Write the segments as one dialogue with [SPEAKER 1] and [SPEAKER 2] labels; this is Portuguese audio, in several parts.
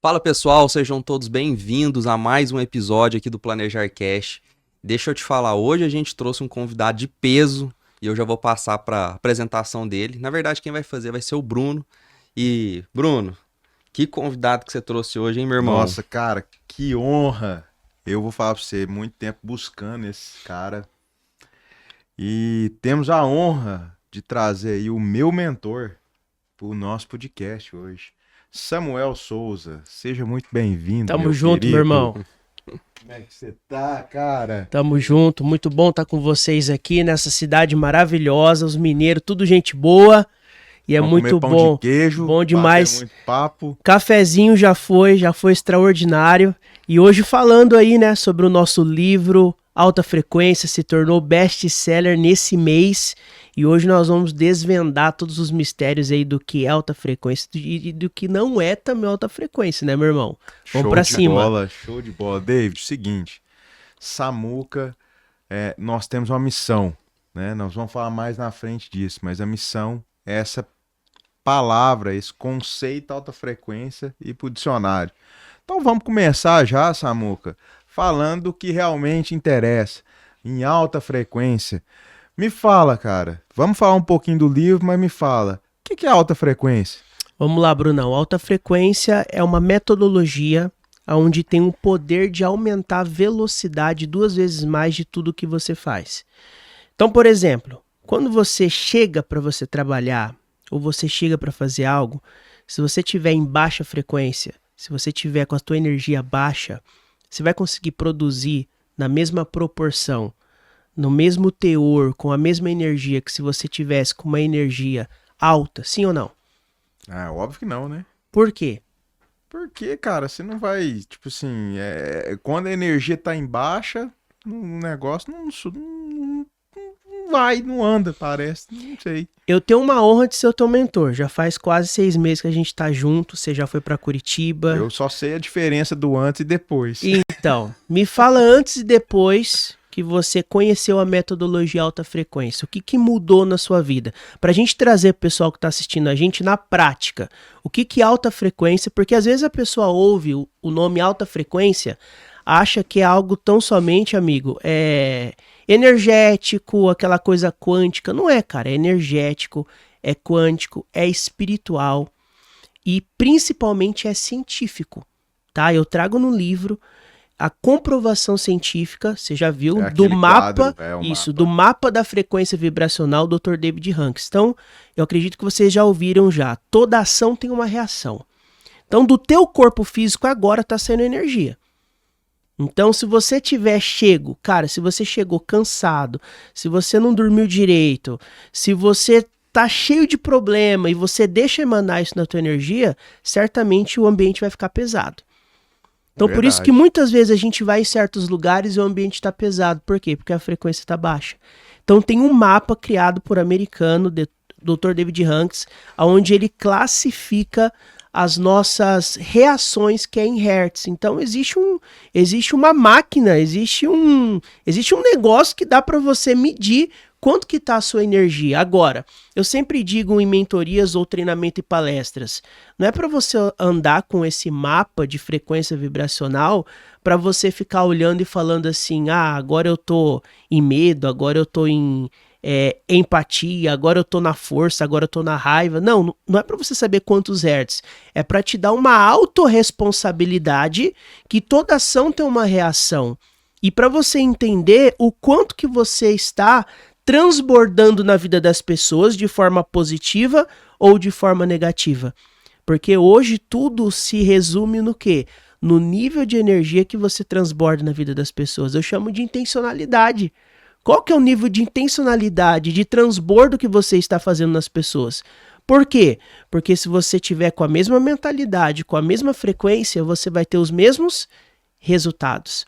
[SPEAKER 1] Fala pessoal, sejam todos bem-vindos a mais um episódio aqui do PlanejarCast. Deixa eu te falar, hoje a gente trouxe um convidado de peso e eu já vou passar para a apresentação dele. Na verdade, quem vai fazer vai ser o Bruno. E, Bruno, que convidado que você trouxe hoje, hein, meu irmão?
[SPEAKER 2] Nossa, cara, que honra! Eu vou falar pra você, muito tempo buscando esse cara. E temos a honra de trazer aí o meu mentor pro nosso podcast hoje. Samuel Souza, seja muito bem-vindo.
[SPEAKER 3] Tamo
[SPEAKER 2] meu
[SPEAKER 3] junto,
[SPEAKER 2] querido.
[SPEAKER 3] meu irmão.
[SPEAKER 2] Como é que você tá, cara?
[SPEAKER 3] Tamo junto, muito bom estar com vocês aqui nessa cidade maravilhosa, os mineiros, tudo gente boa. E é
[SPEAKER 2] Vamos
[SPEAKER 3] muito
[SPEAKER 2] comer pão
[SPEAKER 3] bom,
[SPEAKER 2] de queijo,
[SPEAKER 3] bom demais.
[SPEAKER 2] muito papo.
[SPEAKER 3] Cafezinho já foi extraordinário. E hoje falando aí, né, sobre o nosso livro Alta Frequência, se tornou best-seller nesse mês. E hoje nós vamos desvendar todos os mistérios aí do que é alta frequência e do que não é também alta frequência, né, meu irmão? Vamos pra cima.
[SPEAKER 2] Show de bola. David, seguinte, Samuca, nós temos uma missão, né? Nós vamos falar mais na frente disso, mas a missão é essa palavra, esse conceito alta frequência e pro dicionário. Então vamos começar já, Samuca, falando do que realmente interessa, em alta frequência. Me fala, cara, vamos falar um pouquinho do livro, mas me fala, o que é alta frequência?
[SPEAKER 3] Vamos lá, Brunão. Alta frequência é uma metodologia onde tem o poder de aumentar a velocidade 2 vezes mais de tudo que você faz. Então, por exemplo, quando você chega para você trabalhar ou você chega para fazer algo, se você tiver em baixa frequência, se você tiver com a tua energia baixa, você vai conseguir produzir na mesma proporção, no mesmo teor, com a mesma energia que se você tivesse com uma energia alta, sim ou não?
[SPEAKER 2] Ah, óbvio que não, né?
[SPEAKER 3] Por quê?
[SPEAKER 2] Porque, cara, você não vai, tipo assim, quando a energia tá em baixa, o negócio não vai, não anda, parece, não sei.
[SPEAKER 3] Eu tenho uma honra de ser o teu mentor. Já faz quase 6 meses que a gente tá junto. Você já foi pra Curitiba.
[SPEAKER 2] Eu só sei a diferença do antes e depois.
[SPEAKER 3] Então, me fala antes e depois que você conheceu a metodologia alta frequência. O que mudou na sua vida? Pra gente trazer pro pessoal que tá assistindo a gente na prática. O que é alta frequência? Porque às vezes a pessoa ouve o nome alta frequência, acha que é algo tão somente, amigo, energético, aquela coisa quântica. Não é, cara. É energético, é quântico, é espiritual e principalmente é científico, tá? Eu trago no livro a comprovação científica, você já viu, do mapa, do mapa da frequência vibracional do Dr. David Hanks. Então, eu acredito que vocês já ouviram já. Toda ação tem uma reação. Então, do teu corpo físico agora tá saindo energia. Então, se você tiver cara, se você chegou cansado, se você não dormiu direito, se você tá cheio de problema e você deixa emanar isso na tua energia, certamente o ambiente vai ficar pesado. Então, Verdade. Por isso que muitas vezes a gente vai em certos lugares e o ambiente está pesado. Por quê? Porque a frequência está baixa. Então, tem um mapa criado por americano, Dr. David Hanks, onde ele classifica as nossas reações que é em hertz. Então existe uma máquina, existe um negócio que dá para você medir quanto que tá a sua energia. Agora, eu sempre digo em mentorias ou treinamento e palestras, não é para você andar com esse mapa de frequência vibracional para você ficar olhando e falando assim, agora eu tô em medo, agora eu tô em empatia, agora eu tô na força, agora eu tô na raiva. Não é para você saber quantos hertz, é para te dar uma autorresponsabilidade que toda ação tem uma reação. E para você entender o quanto que você está transbordando na vida das pessoas de forma positiva ou de forma negativa. Porque hoje tudo se resume no quê? No nível de energia que você transborda na vida das pessoas. Eu chamo de intencionalidade. Qual que é o nível de intencionalidade, de transbordo que você está fazendo nas pessoas? Por quê? Porque se você tiver com a mesma mentalidade, com a mesma frequência, você vai ter os mesmos resultados.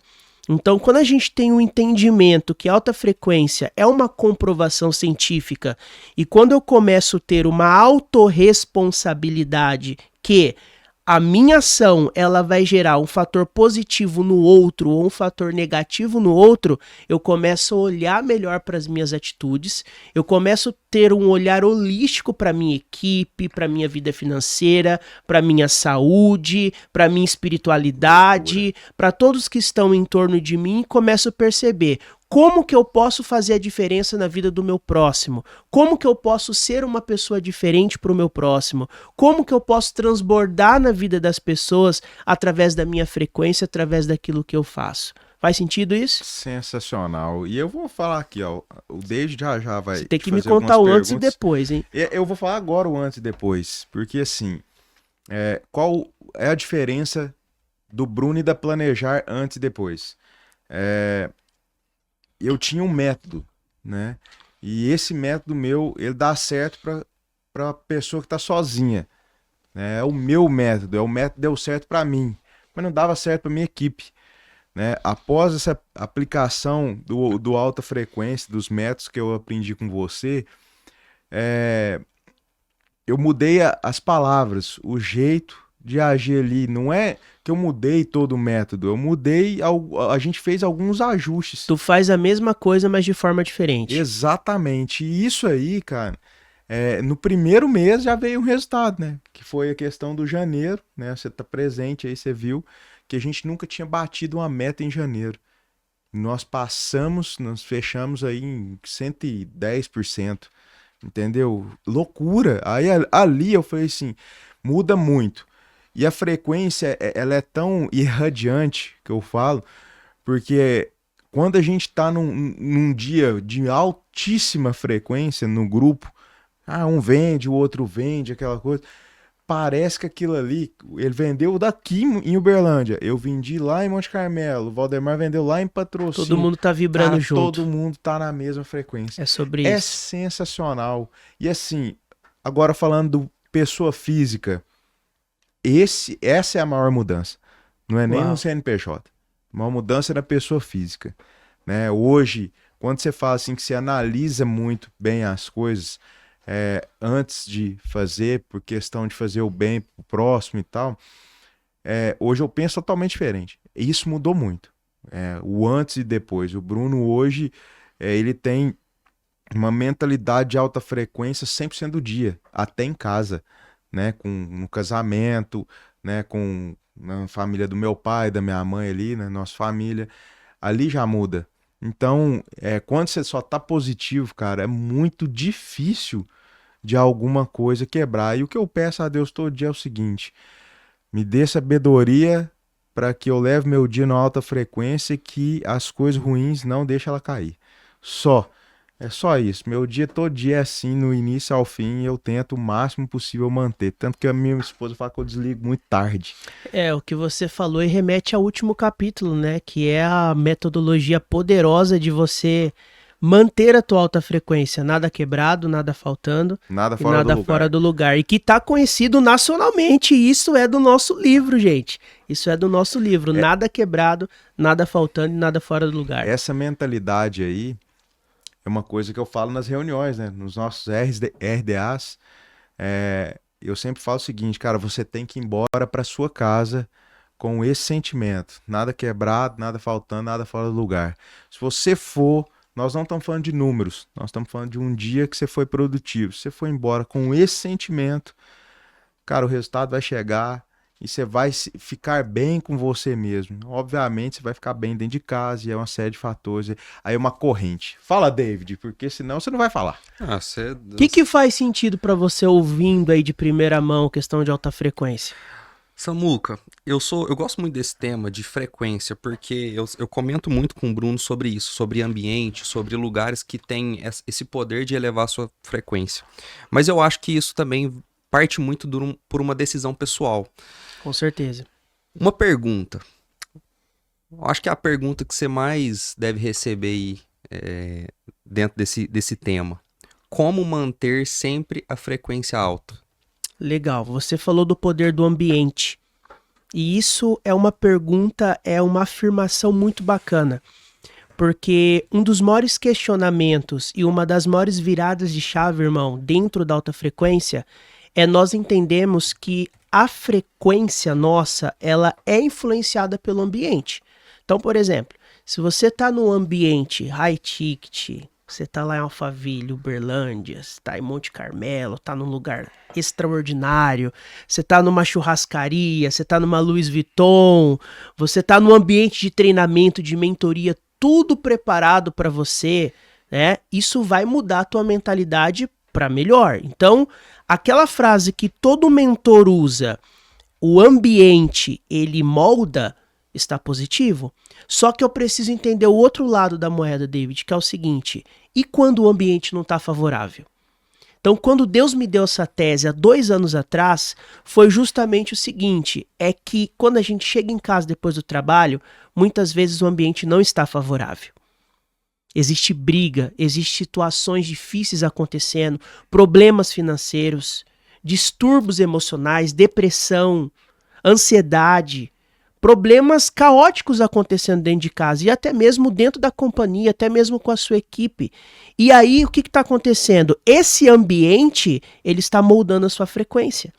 [SPEAKER 3] Então, quando a gente tem um entendimento que alta frequência é uma comprovação científica e quando eu começo a ter uma autorresponsabilidade que a minha ação ela vai gerar um fator positivo no outro ou um fator negativo no outro, eu começo a olhar melhor para as minhas atitudes, eu começo a ter um olhar holístico para minha equipe, para minha vida financeira, para minha saúde, para minha espiritualidade, para todos que estão em torno de mim, e começo a perceber como que eu posso fazer a diferença na vida do meu próximo, como que eu posso ser uma pessoa diferente para o meu próximo, como que eu posso transbordar na vida das pessoas através da minha frequência, através daquilo que eu faço. Faz sentido isso?
[SPEAKER 2] Sensacional. E eu vou falar aqui, ó. O David já vai.
[SPEAKER 3] Você tem que me
[SPEAKER 2] fazer
[SPEAKER 3] contar o
[SPEAKER 2] algumas
[SPEAKER 3] antes e
[SPEAKER 2] perguntas.
[SPEAKER 3] depois, hein?
[SPEAKER 2] Eu vou falar agora o antes e depois. Porque assim, qual é a diferença do Bruno e da Planejar antes e depois? Eu tinha um método, né? E esse método meu, ele dá certo para pessoa que tá sozinha, né? É o meu método, é o método que deu certo para mim, mas não dava certo para minha equipe, né? Após essa aplicação do alta frequência, dos métodos que eu aprendi com você, eu mudei as palavras, o jeito de agir ali. Não é que eu mudei todo o método, eu mudei, a gente fez alguns ajustes.
[SPEAKER 3] Tu faz a mesma coisa, mas de forma diferente.
[SPEAKER 2] Exatamente. E isso aí, cara, no primeiro mês já veio um resultado, né? Que foi a questão do janeiro, né? Você tá presente aí, você viu que a gente nunca tinha batido uma meta em janeiro. Nós fechamos aí em 110%, entendeu? Loucura. Aí ali eu falei assim, muda muito. E a frequência, ela é tão irradiante, que eu falo, porque quando a gente tá num dia de altíssima frequência no grupo, um vende, o outro vende, aquela coisa, parece que aquilo ali, ele vendeu daqui em Uberlândia, eu vendi lá em Monte Carmelo, o Valdemar vendeu lá em Patrocínio.
[SPEAKER 3] Todo mundo tá vibrando
[SPEAKER 2] Cara,
[SPEAKER 3] junto.
[SPEAKER 2] todo mundo tá na mesma frequência.
[SPEAKER 3] É sobre
[SPEAKER 2] É
[SPEAKER 3] isso.
[SPEAKER 2] sensacional. E assim, agora falando do pessoa física, essa é a maior mudança. Não é nem
[SPEAKER 3] Uau.
[SPEAKER 2] no CNPJ. A maior mudança é na pessoa física, né? Hoje, quando você fala assim que você analisa muito bem as coisas antes de fazer, por questão de fazer o bem pro próximo e tal, hoje eu penso totalmente diferente. Isso mudou muito. O antes e depois. O Bruno hoje, ele tem uma mentalidade de alta frequência 100% do dia, até em casa, né? No casamento, né? Na família do meu pai, da minha mãe ali, né? Nossa família, ali já muda. Então, quando você só tá positivo, cara, é muito difícil de alguma coisa quebrar. E o que eu peço a Deus todo dia é o seguinte: me dê sabedoria para que eu leve meu dia na alta frequência e que as coisas ruins não deixem ela cair. É só isso. Meu dia todo dia é assim, no início ao fim, eu tento o máximo possível manter. Tanto que a minha esposa fala que eu desligo muito tarde.
[SPEAKER 3] O que você falou e remete ao último capítulo, né? Que é a metodologia poderosa de você manter a tua alta frequência. Nada quebrado, nada faltando.
[SPEAKER 2] Nada
[SPEAKER 3] E
[SPEAKER 2] fora
[SPEAKER 3] nada
[SPEAKER 2] do lugar.
[SPEAKER 3] fora do lugar. E que tá conhecido nacionalmente. E isso é do nosso livro, gente. Isso é do nosso livro. Nada quebrado, nada faltando e nada fora do lugar.
[SPEAKER 2] Essa mentalidade aí é uma coisa que eu falo nas reuniões, né? Nos nossos RDAs. Eu sempre falo o seguinte, cara, você tem que ir embora para sua casa com esse sentimento. Nada quebrado, nada faltando, nada fora do lugar. Se você for, nós não estamos falando de números, nós estamos falando de um dia que você foi produtivo. Se você for embora com esse sentimento, cara, o resultado vai chegar e você vai ficar bem com você mesmo. Obviamente, você vai ficar bem dentro de casa e é uma série de fatores. Aí é uma corrente. Fala, David, porque senão você não vai falar.
[SPEAKER 3] O que faz sentido pra você ouvindo aí de primeira mão questão de alta frequência?
[SPEAKER 1] Samuca, eu gosto muito desse tema de frequência, porque eu comento muito com o Bruno sobre isso, sobre ambiente, sobre lugares que têm esse poder de elevar a sua frequência. Mas eu acho que isso também parte muito por uma decisão pessoal.
[SPEAKER 3] Com certeza.
[SPEAKER 1] Uma pergunta. Eu acho que é a pergunta que você mais deve receber aí, dentro desse tema. Como manter sempre a frequência alta?
[SPEAKER 3] Legal, você falou do poder do ambiente. E isso é uma pergunta, é uma afirmação muito bacana. Porque um dos maiores questionamentos e uma das maiores viradas de chave, irmão, dentro da alta frequência, é nós entendemos que a frequência nossa, ela é influenciada pelo ambiente. Então, por exemplo, se você está num ambiente high ticket, Você tá lá em Alphaville, Uberlândia, você tá em Monte Carmelo, tá num lugar extraordinário, você tá numa churrascaria, você tá numa Louis Vuitton, você tá num ambiente de treinamento, de mentoria, tudo preparado para você, né? Isso vai mudar a tua mentalidade para melhor. Então, aquela frase que todo mentor usa, o ambiente, ele molda, está positivo. Só que eu preciso entender o outro lado da moeda, David, que é o seguinte: e quando o ambiente não está favorável? Então, quando Deus me deu essa tese há 2 anos atrás, foi justamente o seguinte, é que quando a gente chega em casa depois do trabalho, muitas vezes o ambiente não está favorável. Existe briga, existem situações difíceis acontecendo, problemas financeiros, distúrbios emocionais, depressão, ansiedade, problemas caóticos acontecendo dentro de casa e até mesmo dentro da companhia, até mesmo com a sua equipe. E aí, o que está acontecendo? Esse ambiente, ele está moldando a sua frequência.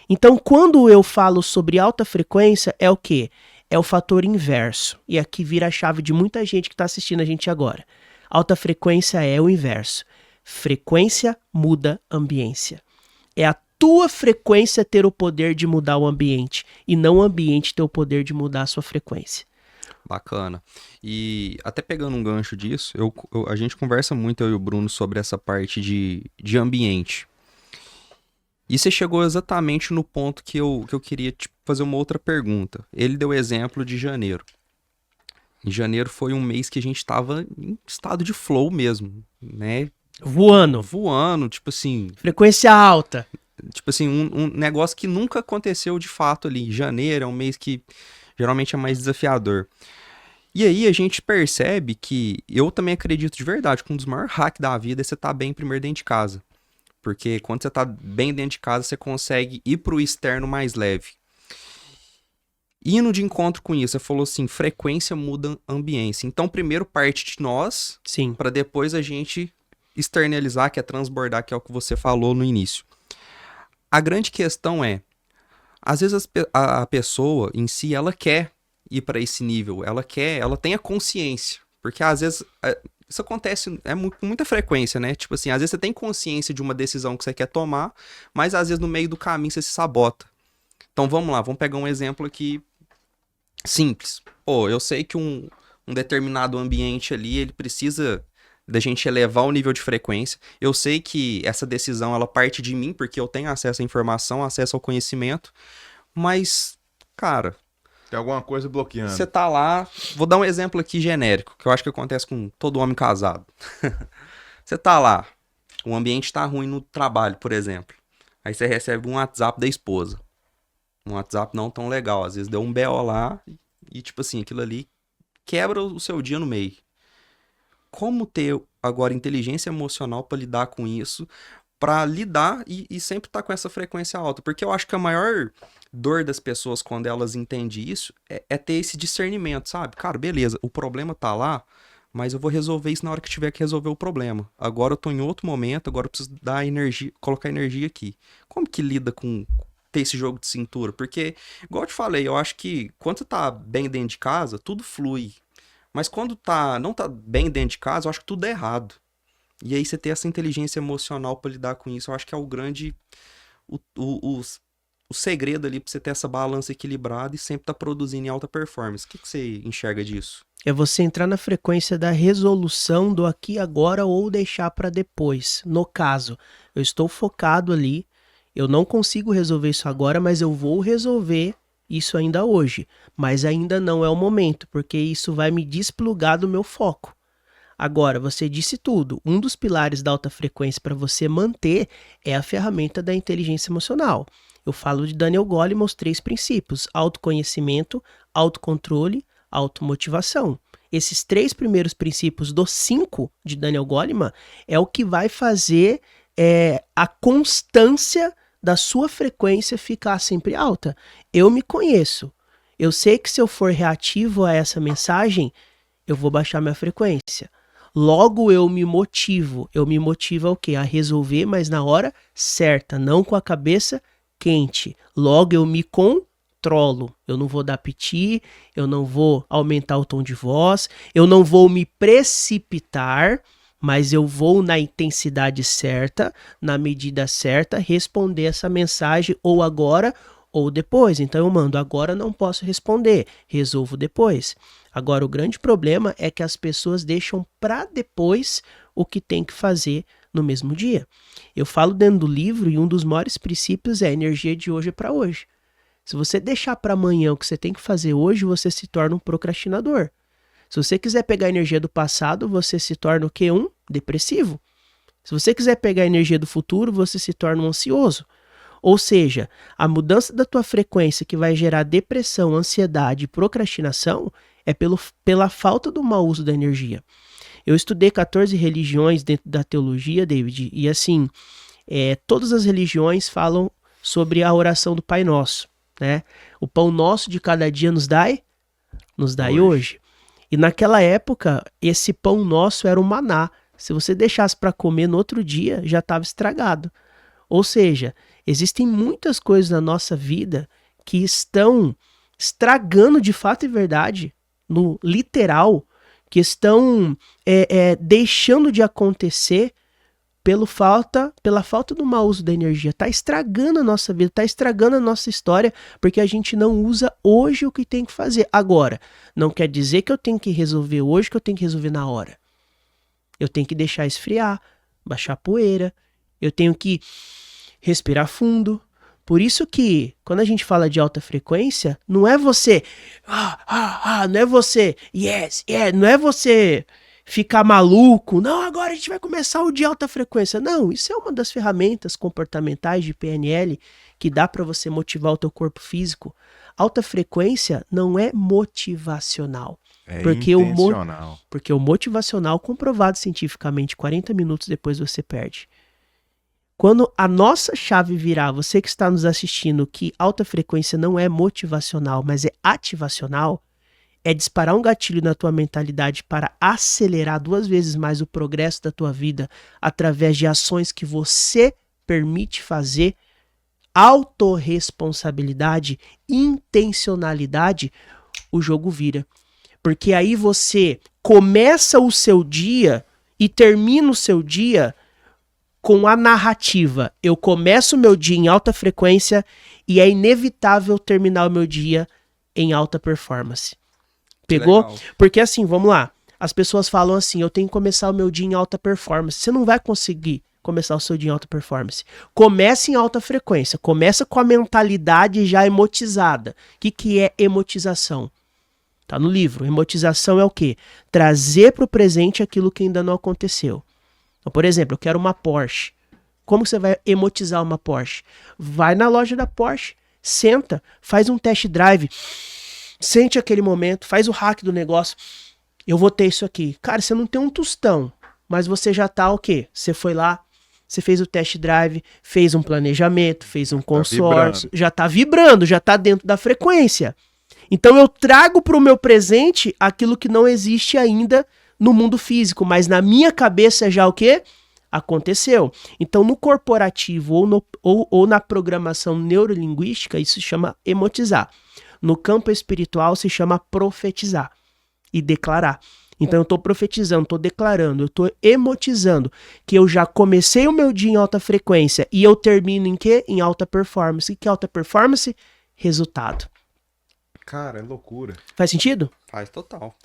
[SPEAKER 3] Então, quando eu falo sobre alta frequência, é o quê? É o fator inverso. E aqui vira a chave de muita gente que está assistindo a gente agora. Alta frequência é o inverso. Frequência muda ambiência. É a tua frequência ter o poder de mudar o ambiente e não o ambiente ter o poder de mudar a sua frequência.
[SPEAKER 1] Bacana. E até pegando um gancho disso, a gente conversa muito, eu e o Bruno, sobre essa parte de ambiente. E você chegou exatamente no ponto que eu queria fazer uma outra pergunta. Ele deu o exemplo de janeiro. Em janeiro foi um mês que a gente estava em estado de flow mesmo, né?
[SPEAKER 3] Voando,
[SPEAKER 1] tipo assim...
[SPEAKER 3] Frequência alta.
[SPEAKER 1] Tipo assim, um negócio que nunca aconteceu de fato ali. Janeiro é um mês que geralmente é mais desafiador. E aí a gente percebe que, eu também acredito de verdade, que um dos maiores hacks da vida é você estar bem primeiro dentro de casa. Porque quando você tá bem dentro de casa, você consegue ir pro externo mais leve. Indo de encontro com isso, você falou assim, frequência muda ambiência. Então, primeiro parte de nós,
[SPEAKER 3] Sim.
[SPEAKER 1] para depois a gente externalizar, que é transbordar, que é o que você falou no início. A grande questão é, às vezes a pessoa em si, ela quer ir para esse nível, ela tem a consciência, porque às vezes isso acontece com muita frequência, né? Tipo assim, às vezes você tem consciência de uma decisão que você quer tomar, mas às vezes no meio do caminho você se sabota. Então vamos lá, vamos pegar um exemplo aqui simples. Pô, eu sei que um determinado ambiente ali, ele precisa da gente elevar o nível de frequência. Eu sei que essa decisão, ela parte de mim, porque eu tenho acesso à informação, acesso ao conhecimento, mas, cara...
[SPEAKER 2] Tem alguma coisa bloqueando.
[SPEAKER 1] Você tá lá, vou dar um exemplo aqui genérico, que eu acho que acontece com todo homem casado. Você tá lá, o ambiente tá ruim no trabalho, por exemplo. Aí você recebe um WhatsApp da esposa. Um WhatsApp não tão legal, às vezes deu um BO lá e tipo assim, aquilo ali quebra o seu dia no meio. Como ter agora inteligência emocional para lidar com isso, para lidar e sempre estar com essa frequência alta? Porque eu acho que a maior dor das pessoas quando elas entendem isso é ter esse discernimento, sabe? Cara, beleza, o problema tá lá, mas eu vou resolver isso na hora que tiver que resolver o problema. Agora eu tô em outro momento, agora eu preciso dar energia, colocar energia aqui. Como que lida com ter esse jogo de cintura? Porque, igual eu te falei, eu acho que quando você tá bem dentro de casa, tudo flui. Mas quando não tá bem dentro de casa, eu acho que tudo é errado. E aí você ter essa inteligência emocional para lidar com isso, eu acho que é o grande... O segredo ali pra você ter essa balança equilibrada e sempre tá produzindo em alta performance. O que você enxerga disso?
[SPEAKER 3] É você entrar na frequência da resolução do aqui e agora ou deixar para depois. No caso, eu estou focado ali, eu não consigo resolver isso agora, mas eu vou resolver isso ainda hoje. Mas ainda não é o momento, porque isso vai me desplugar do meu foco. Agora, você disse tudo. Um dos pilares da alta frequência para você manter é a ferramenta da inteligência emocional. Eu falo de Daniel Goleman, os 3 princípios: autoconhecimento, autocontrole, automotivação. Esses 3 primeiros princípios dos 5 de Daniel Goleman é o que vai fazer a constância da sua frequência ficar sempre alta. Eu me conheço. Eu sei que se eu for reativo a essa mensagem, eu vou baixar minha frequência. Logo eu me motivo. Eu me motivo ao quê? A resolver, mas na hora certa, não com a cabeça quente. Logo eu me controlo. Eu não vou dar piti, eu não vou aumentar o tom de voz, eu não vou me precipitar, mas eu vou na intensidade certa, na medida certa, responder essa mensagem ou agora ou depois. Então eu mando agora, não posso responder, resolvo depois. Agora o grande problema é que as pessoas deixam para depois o que tem que fazer no mesmo dia. Eu falo dentro do livro e um dos maiores princípios é a energia de hoje para hoje. Se você deixar para amanhã o que você tem que fazer hoje, você se torna um procrastinador. Se você quiser pegar a energia do passado, você se torna o quê? Um depressivo. Se você quiser pegar a energia do futuro, você se torna um ansioso. Ou seja, a mudança da tua frequência que vai gerar depressão, ansiedade e procrastinação é pela falta do mau uso da energia. Eu estudei 14 religiões dentro da teologia, David, e assim, todas as religiões falam sobre a oração do Pai Nosso, né? O pão nosso de cada dia nos dai hoje. E naquela época, esse pão nosso era o maná. Se você deixasse para comer no outro dia, já estava estragado. Ou seja, existem muitas coisas na nossa vida que estão estragando de fato e verdade, no literal, que estão deixando de acontecer pela falta do mau uso da energia. Está estragando a nossa vida, está estragando a nossa história, porque a gente não usa hoje o que tem que fazer. Agora, não quer dizer que eu tenho que resolver hoje, que eu tenho que resolver na hora. Eu tenho que deixar esfriar, baixar a poeira, eu tenho que respirar fundo. Por isso que, quando a gente fala de alta frequência, não é você, não é você, não é você ficar maluco, não, agora a gente vai começar o de alta frequência. Não, isso é uma das ferramentas comportamentais de PNL que dá para você motivar o teu corpo físico. Alta frequência não é motivacional. Porque
[SPEAKER 2] intencional.
[SPEAKER 3] Porque o motivacional, comprovado cientificamente, 40 minutos depois você perde. Quando a nossa chave virar, você que está nos assistindo, que alta frequência não é motivacional, mas é ativacional, é disparar um gatilho na tua mentalidade para acelerar 2 vezes mais o progresso da tua vida através de ações que você permite fazer, autorresponsabilidade, intencionalidade, o jogo vira. Porque aí você começa o seu dia e termina o seu dia com a narrativa. Eu começo o meu dia em alta frequência e é inevitável terminar o meu dia em alta performance. Pegou?
[SPEAKER 1] Legal.
[SPEAKER 3] Porque assim, vamos lá. As pessoas falam assim, eu tenho que começar o meu dia em alta performance. Você não vai conseguir começar o seu dia em alta performance. Comece em alta frequência. Começa com a mentalidade já emotizada. O que é emotização? Tá no livro. Emotização é o quê? Trazer para o presente aquilo que ainda não aconteceu. Então, por exemplo, eu quero uma Porsche. Como você vai emotizar uma Porsche? Vai na loja da Porsche, senta, faz um test drive, sente aquele momento, faz o hack do negócio. Eu vou ter isso aqui. Cara, você não tem um tostão, mas você já tá o quê? Você foi lá, você fez o test drive, fez um planejamento, fez um consórcio, já tá vibrando, já tá dentro da frequência. Então eu trago para o meu presente aquilo que não existe ainda no mundo físico, mas na minha cabeça já o quê? Aconteceu. Então no corporativo ou na programação neurolinguística, isso se chama emotizar. No campo espiritual se chama profetizar e declarar. Então eu estou profetizando, estou declarando, eu estou emotizando que eu já comecei o meu dia em alta frequência e eu termino em quê? Em alta performance. O que é alta performance? Resultado.
[SPEAKER 2] Cara, é loucura.
[SPEAKER 3] Faz sentido?
[SPEAKER 1] Faz total.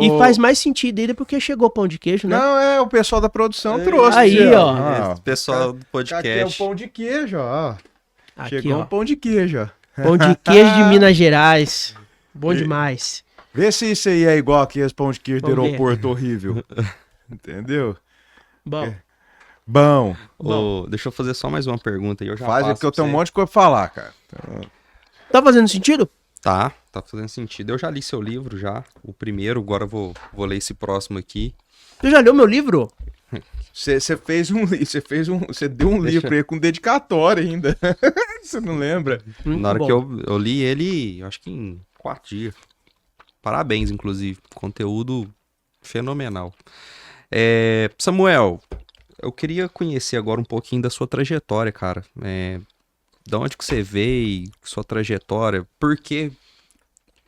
[SPEAKER 3] E faz mais sentido ainda porque chegou o pão de queijo, né?
[SPEAKER 2] Não, o pessoal da produção trouxe.
[SPEAKER 3] Aí,
[SPEAKER 2] tia.
[SPEAKER 3] ó.
[SPEAKER 1] Pessoal do
[SPEAKER 2] Aqui é o
[SPEAKER 1] podcast.
[SPEAKER 2] pão de queijo, ó.
[SPEAKER 3] Aqui,
[SPEAKER 2] Chegou
[SPEAKER 3] ó.
[SPEAKER 2] um pão de queijo, ó.
[SPEAKER 3] Pão de queijo de Minas Gerais. Bom demais.
[SPEAKER 2] Vê se isso aí é igual aqueles pão de queijo do
[SPEAKER 3] Vamos ver.
[SPEAKER 2] aeroporto horrível. Entendeu?
[SPEAKER 3] Bom,
[SPEAKER 2] Bom.
[SPEAKER 1] Ô, deixa eu fazer só mais uma pergunta aí. Eu já
[SPEAKER 2] Faz
[SPEAKER 1] passo
[SPEAKER 2] porque eu
[SPEAKER 1] pra
[SPEAKER 2] tenho um
[SPEAKER 1] você.
[SPEAKER 2] monte de coisa pra falar, cara.
[SPEAKER 3] tá fazendo sentido?
[SPEAKER 1] Tá fazendo sentido. Eu já li seu livro já, o primeiro, agora eu vou ler esse próximo aqui.
[SPEAKER 3] Tu já leu meu livro?
[SPEAKER 2] Você deu um livro pra ele com dedicatória ainda. Você não lembra?
[SPEAKER 3] Muito
[SPEAKER 1] Na hora
[SPEAKER 3] bom.
[SPEAKER 1] que eu li ele, acho que em 4 dias. Parabéns, inclusive. Conteúdo fenomenal. Samuel, eu queria conhecer agora um pouquinho da sua trajetória, cara. De onde que você veio, sua trajetória, por que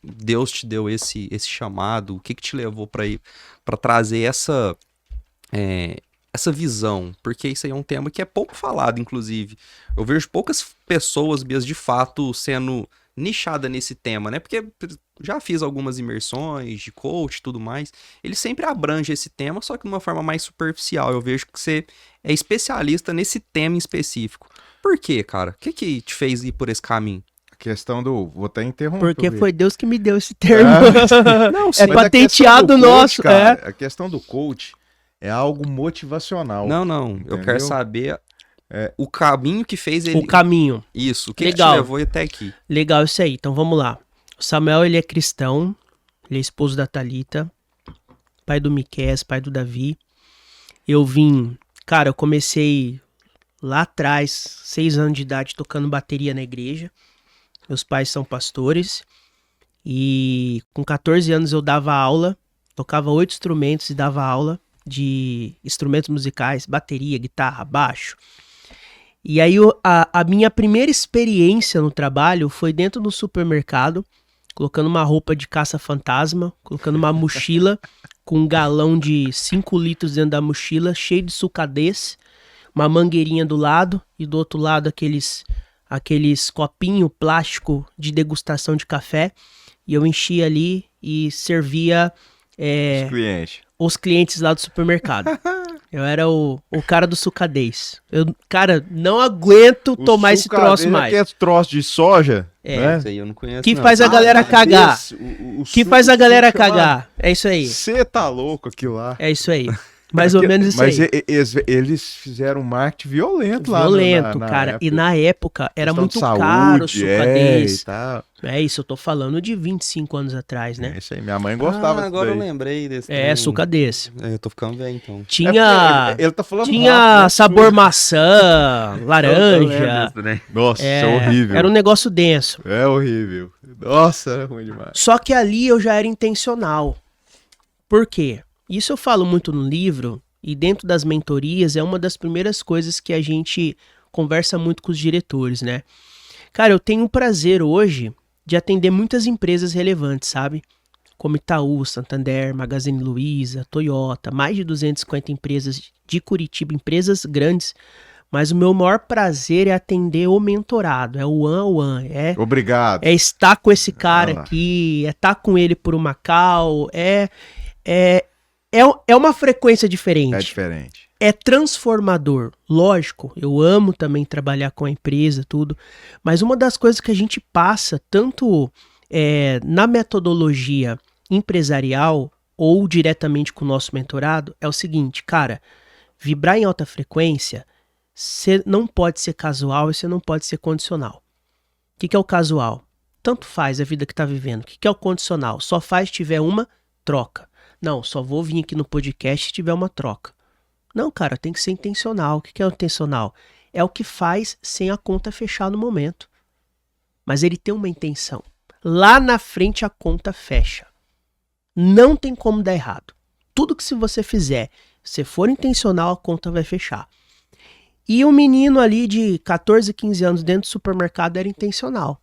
[SPEAKER 1] Deus te deu esse chamado, o que te levou para trazer essa visão, porque isso aí é um tema que é pouco falado, inclusive. Eu vejo poucas pessoas mesmo de fato sendo nichada nesse tema, né? Porque já fiz algumas imersões de coach e tudo mais. Ele sempre abrange esse tema, só que de uma forma mais superficial. Eu vejo que você é especialista nesse tema em específico. Por quê, cara? O que te fez ir por esse caminho?
[SPEAKER 2] A questão do... Vou até interromper.
[SPEAKER 3] Porque foi Deus que me deu esse termo.
[SPEAKER 1] Não, sim.
[SPEAKER 3] É
[SPEAKER 2] Mas a
[SPEAKER 3] patenteado
[SPEAKER 2] questão do
[SPEAKER 3] nosso.
[SPEAKER 2] coach, cara, a questão do coach é algo motivacional.
[SPEAKER 1] Não. Eu quero
[SPEAKER 2] Entendeu?
[SPEAKER 1] saber o caminho que fez ele...
[SPEAKER 3] O caminho.
[SPEAKER 1] Isso, o que
[SPEAKER 3] Legal.
[SPEAKER 1] te levou até aqui?
[SPEAKER 3] Legal isso aí. Então vamos lá. O Samuel, ele é cristão. Ele é esposo da Thalita. Pai do Miqués, pai do Davi. Eu comecei lá atrás, 6 anos de idade, tocando bateria na igreja. Meus pais são pastores. E com 14 anos eu dava aula. Tocava 8 instrumentos e dava aula de instrumentos musicais, bateria, guitarra, baixo. E aí a minha primeira experiência no trabalho foi dentro do supermercado, colocando uma roupa de caça-fantasma, colocando uma mochila com um galão de 5 litros dentro da mochila, cheio de sucadês, uma mangueirinha do lado e do outro lado aqueles copinho plástico de degustação de café. E eu enchia ali e servia os clientes lá do supermercado. Eu era o cara do sucadês. Cara, não aguento tomar esse troço mais.
[SPEAKER 2] É troço de soja, né?
[SPEAKER 1] Isso aí eu não conheço,
[SPEAKER 3] Que
[SPEAKER 1] não.
[SPEAKER 3] faz a galera cagar.
[SPEAKER 2] Que
[SPEAKER 3] faz a galera cagar. É isso aí.
[SPEAKER 2] Você tá louco aquilo lá.
[SPEAKER 3] É isso aí. Mais ou menos isso aí.
[SPEAKER 2] Mas eles fizeram um marketing violento lá.
[SPEAKER 3] Violento,
[SPEAKER 2] na
[SPEAKER 3] cara.
[SPEAKER 2] época.
[SPEAKER 3] E na época era
[SPEAKER 2] Questão
[SPEAKER 3] muito
[SPEAKER 2] de saúde,
[SPEAKER 3] caro o sucadês.
[SPEAKER 2] e tal.
[SPEAKER 3] É isso, eu tô falando de 25 anos atrás, né?
[SPEAKER 2] É isso aí, minha mãe gostava
[SPEAKER 1] agora eu
[SPEAKER 2] disso daí.
[SPEAKER 1] lembrei desse
[SPEAKER 3] É,
[SPEAKER 1] trem.
[SPEAKER 3] sucadês.
[SPEAKER 1] Eu tô ficando velho, então.
[SPEAKER 3] Tinha
[SPEAKER 2] Ele tá falando
[SPEAKER 3] tinha
[SPEAKER 2] rápido, né?
[SPEAKER 3] sabor maçã, laranja.
[SPEAKER 2] Nossa, é horrível.
[SPEAKER 3] Era um negócio denso.
[SPEAKER 2] É horrível. Nossa, era ruim demais.
[SPEAKER 3] Só que ali eu já era intencional. Por quê? Isso eu falo muito no livro e dentro das mentorias é uma das primeiras coisas que a gente conversa muito com os diretores, né? Cara, eu tenho o prazer hoje de atender muitas empresas relevantes, sabe? Como Itaú, Santander, Magazine Luiza, Toyota, mais de 250 empresas de Curitiba, empresas grandes. Mas o meu maior prazer é atender o mentorado, é o one-on-one,
[SPEAKER 2] Obrigado.
[SPEAKER 3] é estar com esse cara
[SPEAKER 2] lá.
[SPEAKER 3] aqui, é estar com ele por uma call, é uma frequência diferente.
[SPEAKER 2] É diferente.
[SPEAKER 3] É transformador. Lógico, eu amo também trabalhar com a empresa, tudo. Mas uma das coisas que a gente passa, tanto na metodologia empresarial ou diretamente com o nosso mentorado, é o seguinte, cara, vibrar em alta frequência, você não pode ser casual e você não pode ser condicional. O que é o casual? Tanto faz a vida que tá vivendo. O que é o condicional? Só faz se tiver uma troca. Não, só vou vir aqui no podcast se tiver uma troca. Não, cara, tem que ser intencional. O que é o intencional? É o que faz sem a conta fechar no momento. Mas ele tem uma intenção. Lá na frente a conta fecha. Não tem como dar errado. Tudo que se você fizer, se for intencional, a conta vai fechar. E o menino ali de 14, 15 anos dentro do supermercado era intencional.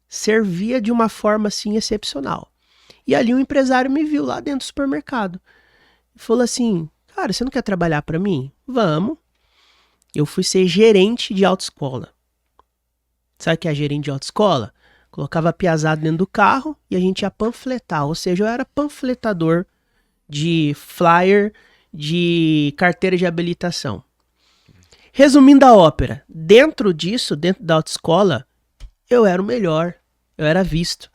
[SPEAKER 3] Servia de uma forma assim excepcional. E ali um empresário me viu lá dentro do supermercado. E falou assim, cara, você não quer trabalhar para mim? Vamos. Eu fui ser gerente de autoescola. Sabe o que é gerente de autoescola? Colocava a piazada dentro do carro e a gente ia panfletar. Ou seja, eu era panfletador de flyer de carteira de habilitação. Resumindo a ópera, dentro disso, dentro da autoescola, eu era o melhor. Eu era visto.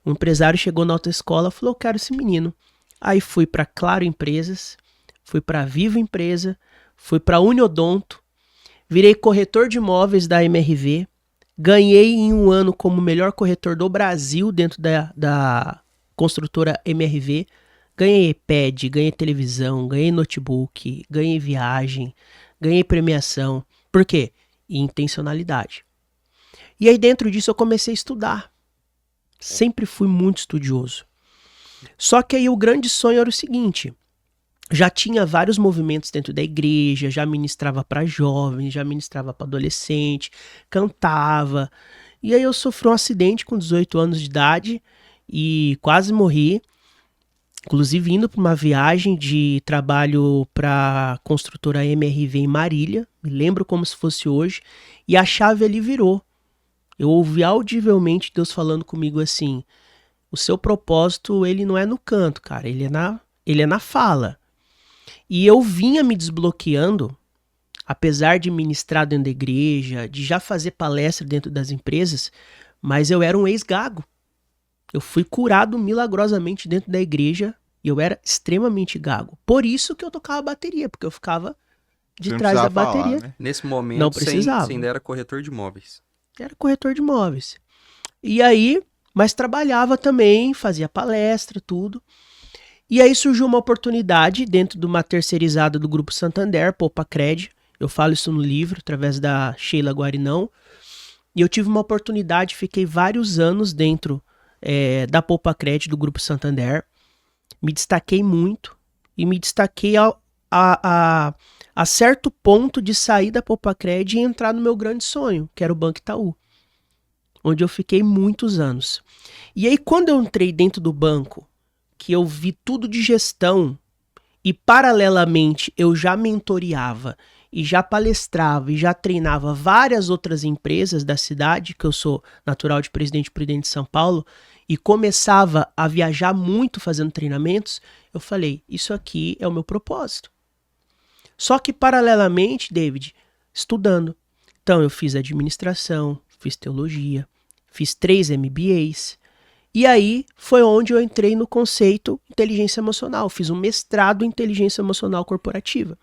[SPEAKER 3] O empresário chegou na autoescola e falou, eu quero esse menino. Aí fui para Claro Empresas, fui para Vivo Empresa, fui para Uniodonto, virei corretor de imóveis da MRV, ganhei em um ano como melhor corretor do Brasil dentro da construtora MRV, ganhei iPad, ganhei televisão, ganhei notebook, ganhei viagem, ganhei premiação. Por quê? Intencionalidade. E aí dentro disso eu comecei a estudar. Sempre fui muito estudioso. Só que aí o grande sonho era o seguinte, já tinha vários movimentos dentro da igreja, já ministrava para jovens, já ministrava para adolescente, cantava. E aí eu sofri um acidente com 18 anos de idade e quase morri. inclusive indo para uma viagem de trabalho para a construtora MRV em Marília, me lembro como se fosse hoje, e a chave ali virou. Eu ouvi audivelmente Deus falando comigo assim: o seu propósito, ele não é no canto, cara, ele é na fala. E eu vinha me desbloqueando, apesar de ministrar dentro da igreja, de já fazer palestra dentro das empresas, mas eu era um ex-gago. Eu fui curado milagrosamente dentro da igreja e eu era extremamente gago. Por isso que eu tocava bateria, porque eu ficava de
[SPEAKER 2] Você não
[SPEAKER 3] trás da
[SPEAKER 2] precisava falar,
[SPEAKER 3] bateria.
[SPEAKER 2] né?
[SPEAKER 1] Nesse momento,
[SPEAKER 3] Não precisava.
[SPEAKER 1] você ainda era corretor de imóveis.
[SPEAKER 3] Era corretor de imóveis. E aí, mas trabalhava também, fazia palestra, tudo. E aí surgiu uma oportunidade dentro de uma terceirizada do Grupo Santander, Poupacred. Eu falo isso no livro, através da Sheila Guarinão. E eu tive uma oportunidade, fiquei vários anos dentro da Poupacred, do Grupo Santander. Me destaquei muito e me destaquei a certo ponto de sair da Poupacred e entrar no meu grande sonho, que era o Banco Itaú, onde eu fiquei muitos anos. E aí quando eu entrei dentro do banco, que eu vi tudo de gestão e paralelamente eu já mentoreava e já palestrava e já treinava várias outras empresas da cidade, que eu sou natural de Presidente Prudente de São Paulo, e começava a viajar muito fazendo treinamentos, eu falei, isso aqui é o meu propósito. Só que paralelamente, David, estudando. Então eu fiz administração, fiz teologia, fiz 3 MBAs, e aí foi onde eu entrei no conceito inteligência emocional, fiz um mestrado em inteligência emocional corporativa.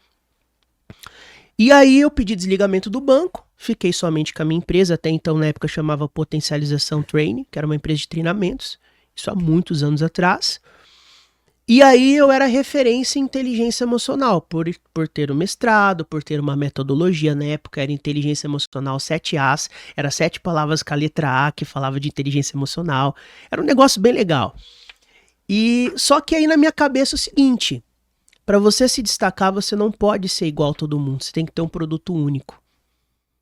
[SPEAKER 3] E aí eu pedi desligamento do banco, fiquei somente com a minha empresa, até então na época chamava Potencialização Training, que era uma empresa de treinamentos, isso há muitos anos atrás. E aí eu era referência em inteligência emocional, por ter um mestrado, por ter uma metodologia, na época era inteligência emocional 7As, era 7 palavras com a letra A que falava de inteligência emocional, era um negócio bem legal. E só que aí na minha cabeça é o seguinte: para você se destacar, você não pode ser igual a todo mundo, você tem que ter um produto único.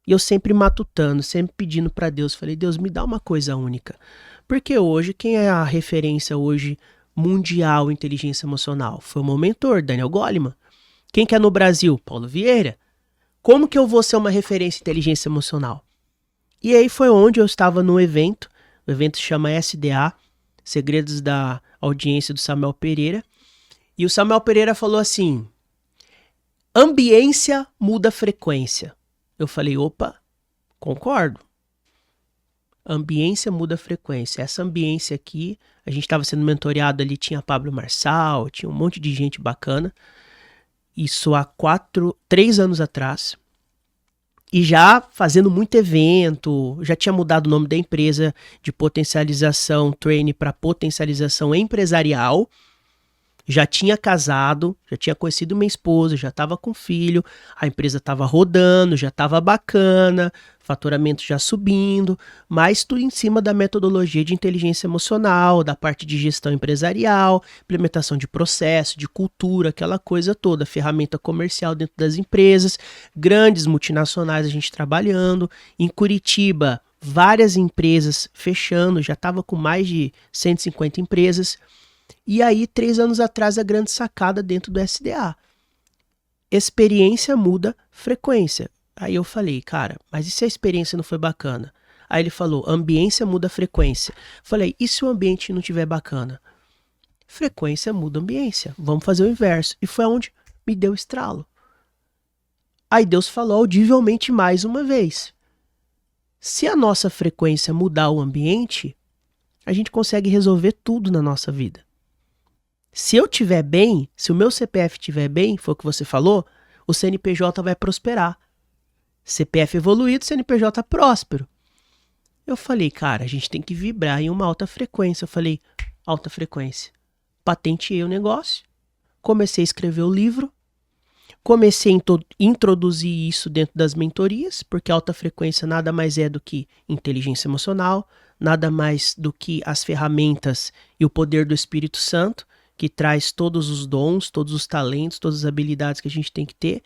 [SPEAKER 3] E eu sempre matutando, sempre pedindo para Deus, falei, Deus, me dá uma coisa única. Porque hoje, quem é a referência hoje mundial em inteligência emocional? Foi o meu mentor, Daniel Goleman. Quem que é no Brasil? Paulo Vieira. Como que eu vou ser uma referência em inteligência emocional? E aí foi onde eu estava no evento, o evento se chama SDA, Segredos da Audiência do Samuel Pereira, e o Samuel Pereira falou assim: ambiência muda frequência. Eu falei, opa, concordo. Ambiência muda frequência. Essa ambiência aqui, a gente estava sendo mentoreado ali, tinha Pablo Marçal, tinha um monte de gente bacana. Isso há 3 anos atrás. E já fazendo muito evento, já tinha mudado o nome da empresa de Potencialização Training para Potencialização Empresarial. Já tinha casado, já tinha conhecido minha esposa, já estava com filho, a empresa estava rodando, já estava bacana, faturamento já subindo, mas tudo em cima da metodologia de inteligência emocional, da parte de gestão empresarial, implementação de processo, de cultura, aquela coisa toda, ferramenta comercial dentro das empresas, grandes multinacionais a gente trabalhando, em Curitiba, várias empresas fechando, já estava com mais de 150 empresas. E aí, 3 anos atrás, a grande sacada dentro do SDA. Experiência muda frequência. Aí eu falei, cara, mas e se a experiência não foi bacana? Aí ele falou, ambiência muda frequência. Falei, e se o ambiente não tiver bacana? Frequência muda ambiência. Vamos fazer o inverso. E foi onde me deu estralo. Aí Deus falou audivelmente mais uma vez. Se a nossa frequência mudar o ambiente, a gente consegue resolver tudo na nossa vida. Se eu estiver bem, se o meu CPF estiver bem, foi o que você falou, o CNPJ vai prosperar. CPF evoluído, CNPJ próspero. Eu falei, cara, a gente tem que vibrar em uma alta frequência. Eu falei, alta frequência. Patenteei o negócio, comecei a escrever o livro, comecei a introduzir isso dentro das mentorias, porque alta frequência nada mais é do que inteligência emocional, nada mais do que as ferramentas e o poder do Espírito Santo, que traz todos os dons, todos os talentos, todas as habilidades que a gente tem que ter.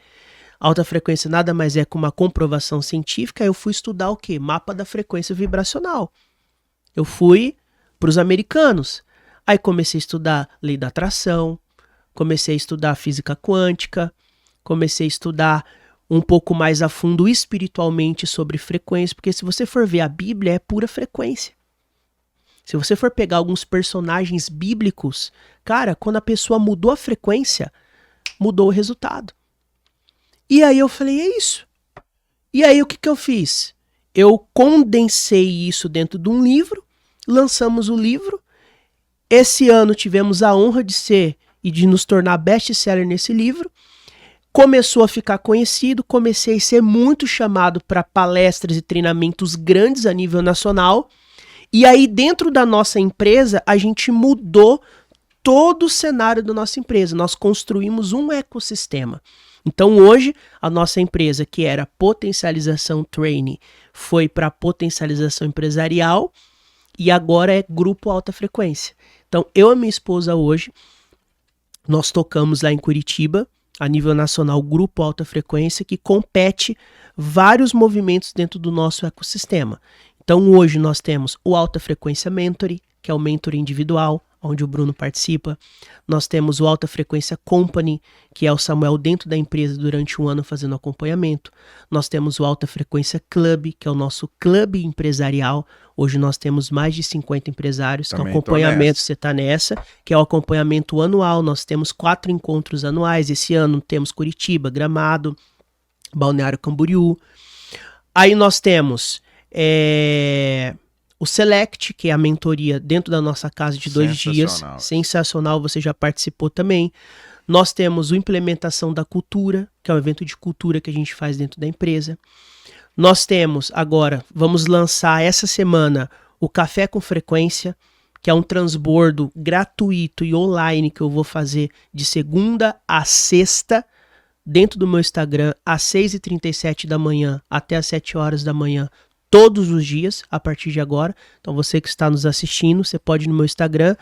[SPEAKER 3] Alta frequência nada mais é que uma comprovação científica. Eu fui estudar o quê? Mapa da frequência vibracional. Eu fui para os americanos. Aí comecei a estudar lei da atração, comecei a estudar física quântica, comecei a estudar um pouco mais a fundo espiritualmente sobre frequência, porque se você for ver a Bíblia é pura frequência. Se você for pegar alguns personagens bíblicos, cara, quando a pessoa mudou a frequência, mudou o resultado. E aí eu falei, é isso. E aí o que eu fiz? Eu condensei isso dentro de um livro, lançamos o livro. Esse ano tivemos a honra de ser e de nos tornar best-seller nesse livro. Começou a ficar conhecido, comecei a ser muito chamado para palestras e treinamentos grandes a nível nacional. E aí, dentro da nossa empresa, a gente mudou todo o cenário da nossa empresa. Nós construímos um ecossistema. Então, hoje, a nossa empresa, que era potencialização training, foi para potencialização empresarial e agora é grupo alta frequência. Então, eu e minha esposa hoje, nós tocamos lá em Curitiba, a nível nacional, grupo alta frequência, que compete vários movimentos dentro do nosso ecossistema. Então hoje nós temos o Alta Frequência Mentoring, que é o mentor individual, onde o Bruno participa. Nós temos o Alta Frequência Company, que é o Samuel dentro da empresa durante um ano fazendo acompanhamento. Nós temos o Alta Frequência Club, que é o nosso clube empresarial. Hoje nós temos mais de 50 empresários,
[SPEAKER 2] Também
[SPEAKER 3] que é o acompanhamento, você está nessa, que é o acompanhamento anual. Nós temos 4 encontros anuais. Esse ano temos Curitiba, Gramado, Balneário Camboriú. Aí nós temos o Select, que é a mentoria dentro da nossa casa de 2 dias. Sensacional, você já participou também. Nós temos o Implementação da Cultura, que é um evento de cultura que a gente faz dentro da empresa. Nós temos agora, vamos lançar essa semana o Café com Frequência, que é um transbordo gratuito e online que eu vou fazer de segunda a sexta, dentro do meu Instagram, às 6h37 da manhã até às 7 horas da manhã, todos os dias, a partir de agora. Então você que está nos assistindo, você pode ir no meu Instagram,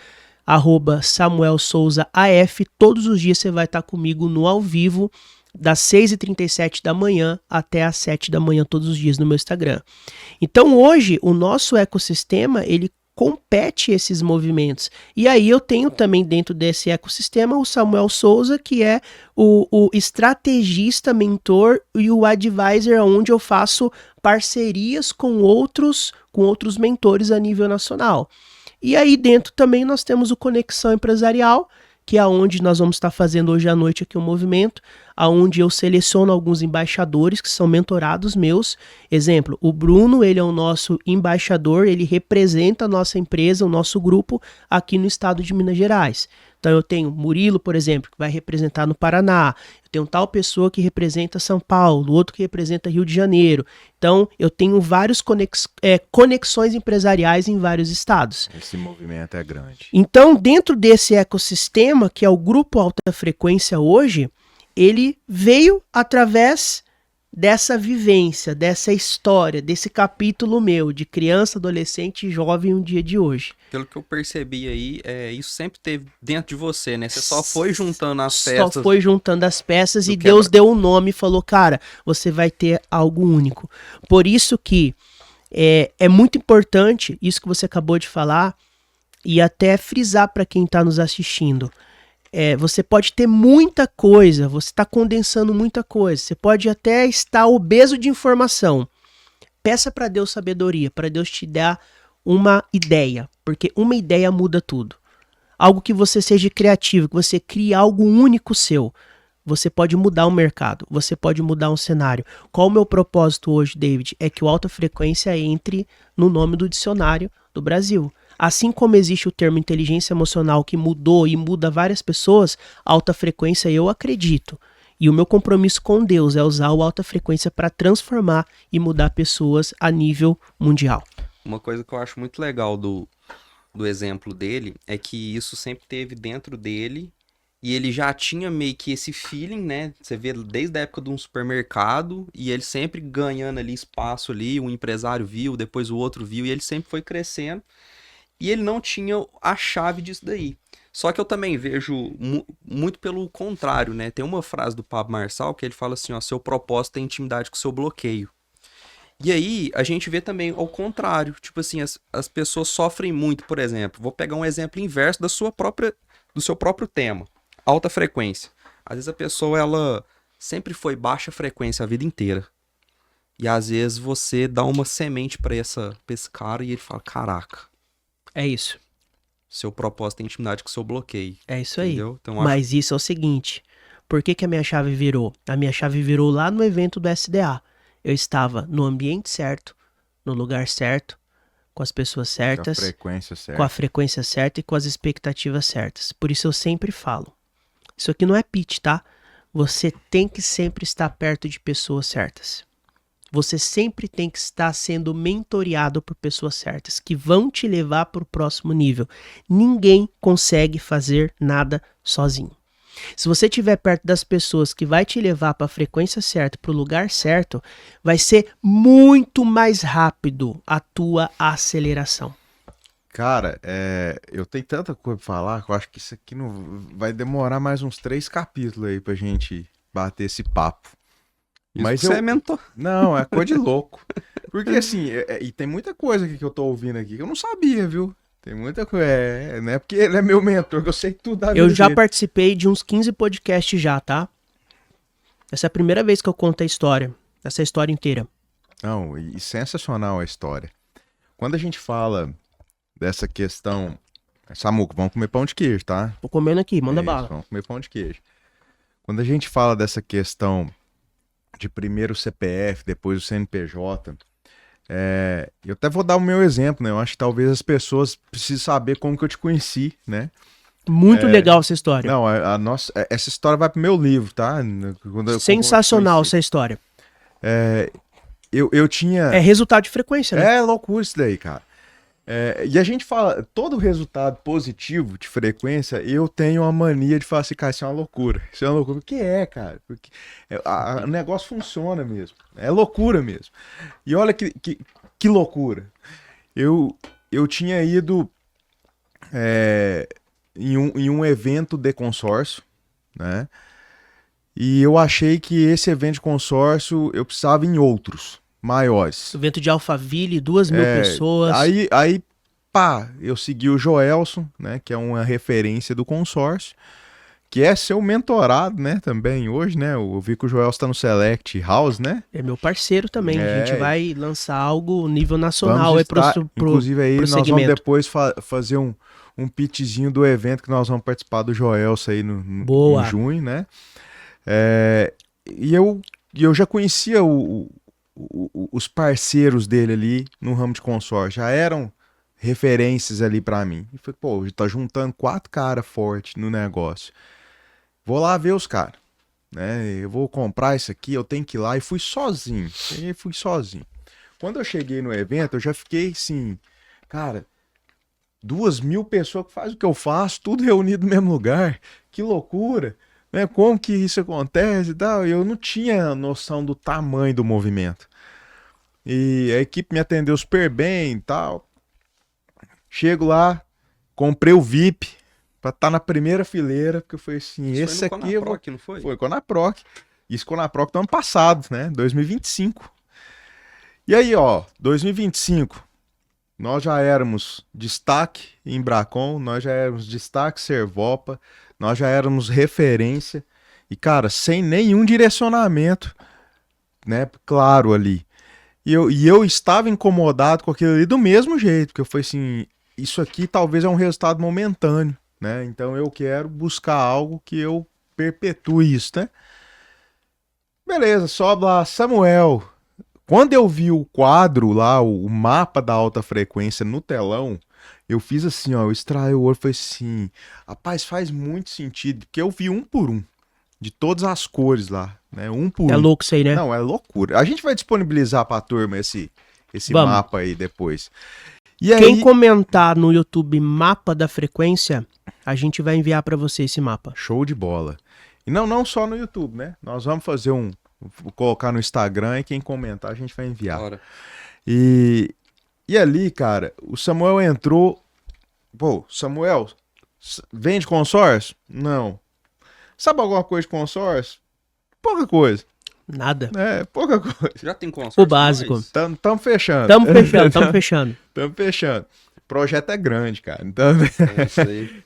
[SPEAKER 3] @SamuelSouzaAF, todos os dias você vai estar comigo no ao vivo, das 6h37 da manhã até às 7 da manhã, todos os dias no meu Instagram. Então hoje, o nosso ecossistema, ele compete esses movimentos. E aí eu tenho também dentro desse ecossistema o Samuel Souza, que é o estrategista, mentor e o advisor, onde eu faço parcerias com outros mentores a nível nacional. E aí dentro também nós temos o Conexão Empresarial, que é onde nós vamos estar fazendo hoje à noite aqui um movimento, onde eu seleciono alguns embaixadores que são mentorados meus. Exemplo, o Bruno, ele é o nosso embaixador, ele representa a nossa empresa, o nosso grupo aqui no estado de Minas Gerais. Então eu tenho Murilo, por exemplo, que vai representar no Paraná. Eu tenho tal pessoa que representa São Paulo, outro que representa Rio de Janeiro. Então eu tenho várias conexões empresariais em vários estados.
[SPEAKER 2] Esse movimento é grande.
[SPEAKER 3] Então dentro desse ecossistema, que é o Grupo Alta Frequência hoje, ele veio através dessa vivência, dessa história, desse capítulo meu, de criança, adolescente e jovem um dia de hoje.
[SPEAKER 1] Pelo que eu percebi aí, isso sempre teve dentro de você, né? Você só foi juntando as peças.
[SPEAKER 3] Só foi juntando as peças e Deus deu um nome e falou, cara, você vai ter algo único. Por isso que é muito importante, isso que você acabou de falar, e até frisar para quem está nos assistindo. Você pode ter muita coisa, você está condensando muita coisa, você pode até estar obeso de informação. Peça para Deus sabedoria, para Deus te dar uma ideia, porque uma ideia muda tudo. Algo que você seja criativo, que você crie algo único seu. Você pode mudar o mercado, você pode mudar um cenário. Qual o meu propósito hoje, David? É que o Alta Frequência entre no nome do dicionário do Brasil. Assim como existe o termo inteligência emocional que mudou e muda várias pessoas, alta frequência eu acredito. E o meu compromisso com Deus é usar o alta frequência para transformar e mudar pessoas a nível mundial.
[SPEAKER 1] Uma coisa que eu acho muito legal do exemplo dele é que isso sempre teve dentro dele e ele já tinha meio que esse feeling, né? Você vê desde a época de um supermercado e ele sempre ganhando ali espaço ali, um empresário viu, depois o outro viu e ele sempre foi crescendo. E ele não tinha a chave disso daí. Só que eu também vejo muito pelo contrário, né? Tem uma frase do Pablo Marçal que ele fala assim, ó, seu propósito é intimidade com seu bloqueio. E aí, a gente vê também ao contrário. Tipo assim, as pessoas sofrem muito, por exemplo. Vou pegar um exemplo inverso do seu próprio tema. Alta frequência. Às vezes a pessoa, ela sempre foi baixa frequência a vida inteira. E às vezes você dá uma semente pra esse cara e ele fala, caraca,
[SPEAKER 3] É isso.
[SPEAKER 1] seu propósito tem intimidade com o seu bloqueio.
[SPEAKER 3] É isso aí.
[SPEAKER 1] Entendeu? Então, eu acho
[SPEAKER 3] Mas isso é o seguinte. Por que que a minha chave virou? A minha chave virou lá no evento do SDA. Eu estava no ambiente certo, no lugar certo, com as pessoas
[SPEAKER 2] Com a
[SPEAKER 3] certas,
[SPEAKER 2] frequência certa.
[SPEAKER 3] com a frequência certa e com as expectativas certas. Por isso eu sempre falo. Isso aqui não é pitch, tá? Você tem que sempre estar perto de pessoas certas. Você sempre tem que estar sendo mentoreado por pessoas certas, que vão te levar para o próximo nível. Ninguém consegue fazer nada sozinho. Se você estiver perto das pessoas que vai te levar para a frequência certa, para o lugar certo, vai ser muito mais rápido a tua aceleração.
[SPEAKER 2] Cara, eu tenho tanta coisa pra falar que eu acho que isso aqui não vai demorar mais uns 3 capítulos aí pra gente bater esse papo. Mas
[SPEAKER 1] você é mentor.
[SPEAKER 2] Não, é coisa de louco. Porque assim, e tem muita coisa aqui que eu tô ouvindo aqui que eu não sabia, viu? Tem muita coisa. Não é porque ele é meu mentor que eu sei tudo da vida
[SPEAKER 3] Eu já
[SPEAKER 2] dele.
[SPEAKER 3] participei de uns 15 podcasts já, tá? Essa é a primeira vez que eu conto a história. Essa história inteira.
[SPEAKER 2] Não, e sensacional a história. Quando a gente fala dessa questão. Samuco, vamos comer pão de queijo, tá?
[SPEAKER 3] Tô comendo aqui, manda
[SPEAKER 2] Isso,
[SPEAKER 3] bala.
[SPEAKER 2] vamos comer pão de queijo. Quando a gente fala dessa questão de primeiro o CPF, depois o CNPJ, eu até vou dar o meu exemplo, né? Eu acho que talvez as pessoas precisem saber como que eu te conheci, né?
[SPEAKER 3] Muito legal essa história.
[SPEAKER 2] Não, essa história vai pro meu livro, tá? Quando eu
[SPEAKER 3] Sensacional
[SPEAKER 2] conheci.
[SPEAKER 3] essa história.
[SPEAKER 2] Eu tinha...
[SPEAKER 3] É resultado de frequência, né?
[SPEAKER 2] É loucura isso daí, cara. E a gente fala, todo resultado positivo de frequência, eu tenho uma mania de falar assim, cara, isso é uma loucura. Isso é uma loucura. O que é, cara? Porque o negócio funciona mesmo. É loucura mesmo. E olha que loucura. Eu tinha ido em um evento de consórcio, né? E eu achei que esse evento de consórcio eu precisava em outros maiores.
[SPEAKER 3] Evento de Alphaville, 2.000 pessoas.
[SPEAKER 2] Aí, pá, eu segui o Joelson, né, que é uma referência do consórcio, que é seu mentorado, né, também hoje, né, eu vi que o Joelson tá no Select House, né.
[SPEAKER 3] É meu parceiro também. A
[SPEAKER 2] É.
[SPEAKER 3] gente vai lançar algo nível nacional
[SPEAKER 2] Vamos
[SPEAKER 3] aí pro
[SPEAKER 2] inclusive aí nós vamos
[SPEAKER 3] segmento.
[SPEAKER 2] depois fazer um pitchzinho do evento que nós vamos participar do Joelson aí
[SPEAKER 3] Boa.
[SPEAKER 2] em junho, né. E eu já conhecia os parceiros dele ali no ramo de consórcio, já eram referências ali pra mim. E falei, pô, tá juntando 4 caras fortes no negócio. Vou lá ver os caras, né? Eu vou comprar isso aqui, eu tenho que ir lá. E fui sozinho. Quando eu cheguei no evento, eu já fiquei assim, cara, 2.000 pessoas que fazem o que eu faço, tudo reunido no mesmo lugar. Que loucura! Né? Como que isso acontece e tal? Eu não tinha noção do tamanho do movimento. E a equipe me atendeu super bem e tal. Chego lá, comprei o VIP pra estar na primeira fileira, porque eu falei assim,
[SPEAKER 1] Isso
[SPEAKER 2] esse
[SPEAKER 1] foi no
[SPEAKER 2] aqui eu vou...
[SPEAKER 1] Conaproc, não foi?
[SPEAKER 2] Foi Conaproc. Isso Conaproc do ano passado, né? 2025. E aí, ó, 2025, nós já éramos destaque em Bracon, nós já éramos destaque Servopa, nós já éramos referência. E, cara, sem nenhum direcionamento, né? Claro ali. E eu estava incomodado com aquilo ali do mesmo jeito, porque eu falei assim, isso aqui talvez é um resultado momentâneo, né? Então eu quero buscar algo que eu perpetue isso, né? Beleza, sobe lá, Samuel. Quando eu vi o quadro lá, o mapa da alta frequência no telão, eu fiz assim, ó, eu extraí o olho e falei assim, rapaz, faz muito sentido, porque eu vi um por um, de todas as cores lá, né? Um por
[SPEAKER 3] É
[SPEAKER 2] um.
[SPEAKER 3] louco isso aí, né?
[SPEAKER 2] Não, é loucura. A gente vai disponibilizar pra turma esse
[SPEAKER 3] Vamos.
[SPEAKER 2] mapa aí depois. E
[SPEAKER 3] Quem
[SPEAKER 2] aí,
[SPEAKER 3] comentar no YouTube mapa da frequência, a gente vai enviar pra você esse mapa.
[SPEAKER 2] show de bola. E não só no YouTube, né? Nós vamos fazer vou colocar no Instagram e quem comentar a gente vai enviar.
[SPEAKER 1] Bora.
[SPEAKER 2] E ali, cara, o Samuel entrou. Pô, Samuel, vende consórcio? Não. Sabe alguma coisa de consórcio? Pouca coisa.
[SPEAKER 3] Nada.
[SPEAKER 2] É, pouca coisa.
[SPEAKER 1] Já tem consórcio?
[SPEAKER 3] O básico.
[SPEAKER 2] Tamo fechando.
[SPEAKER 3] Tamo fechando.
[SPEAKER 2] Tamo fechando. O projeto é grande, cara. Então...
[SPEAKER 1] É isso aí.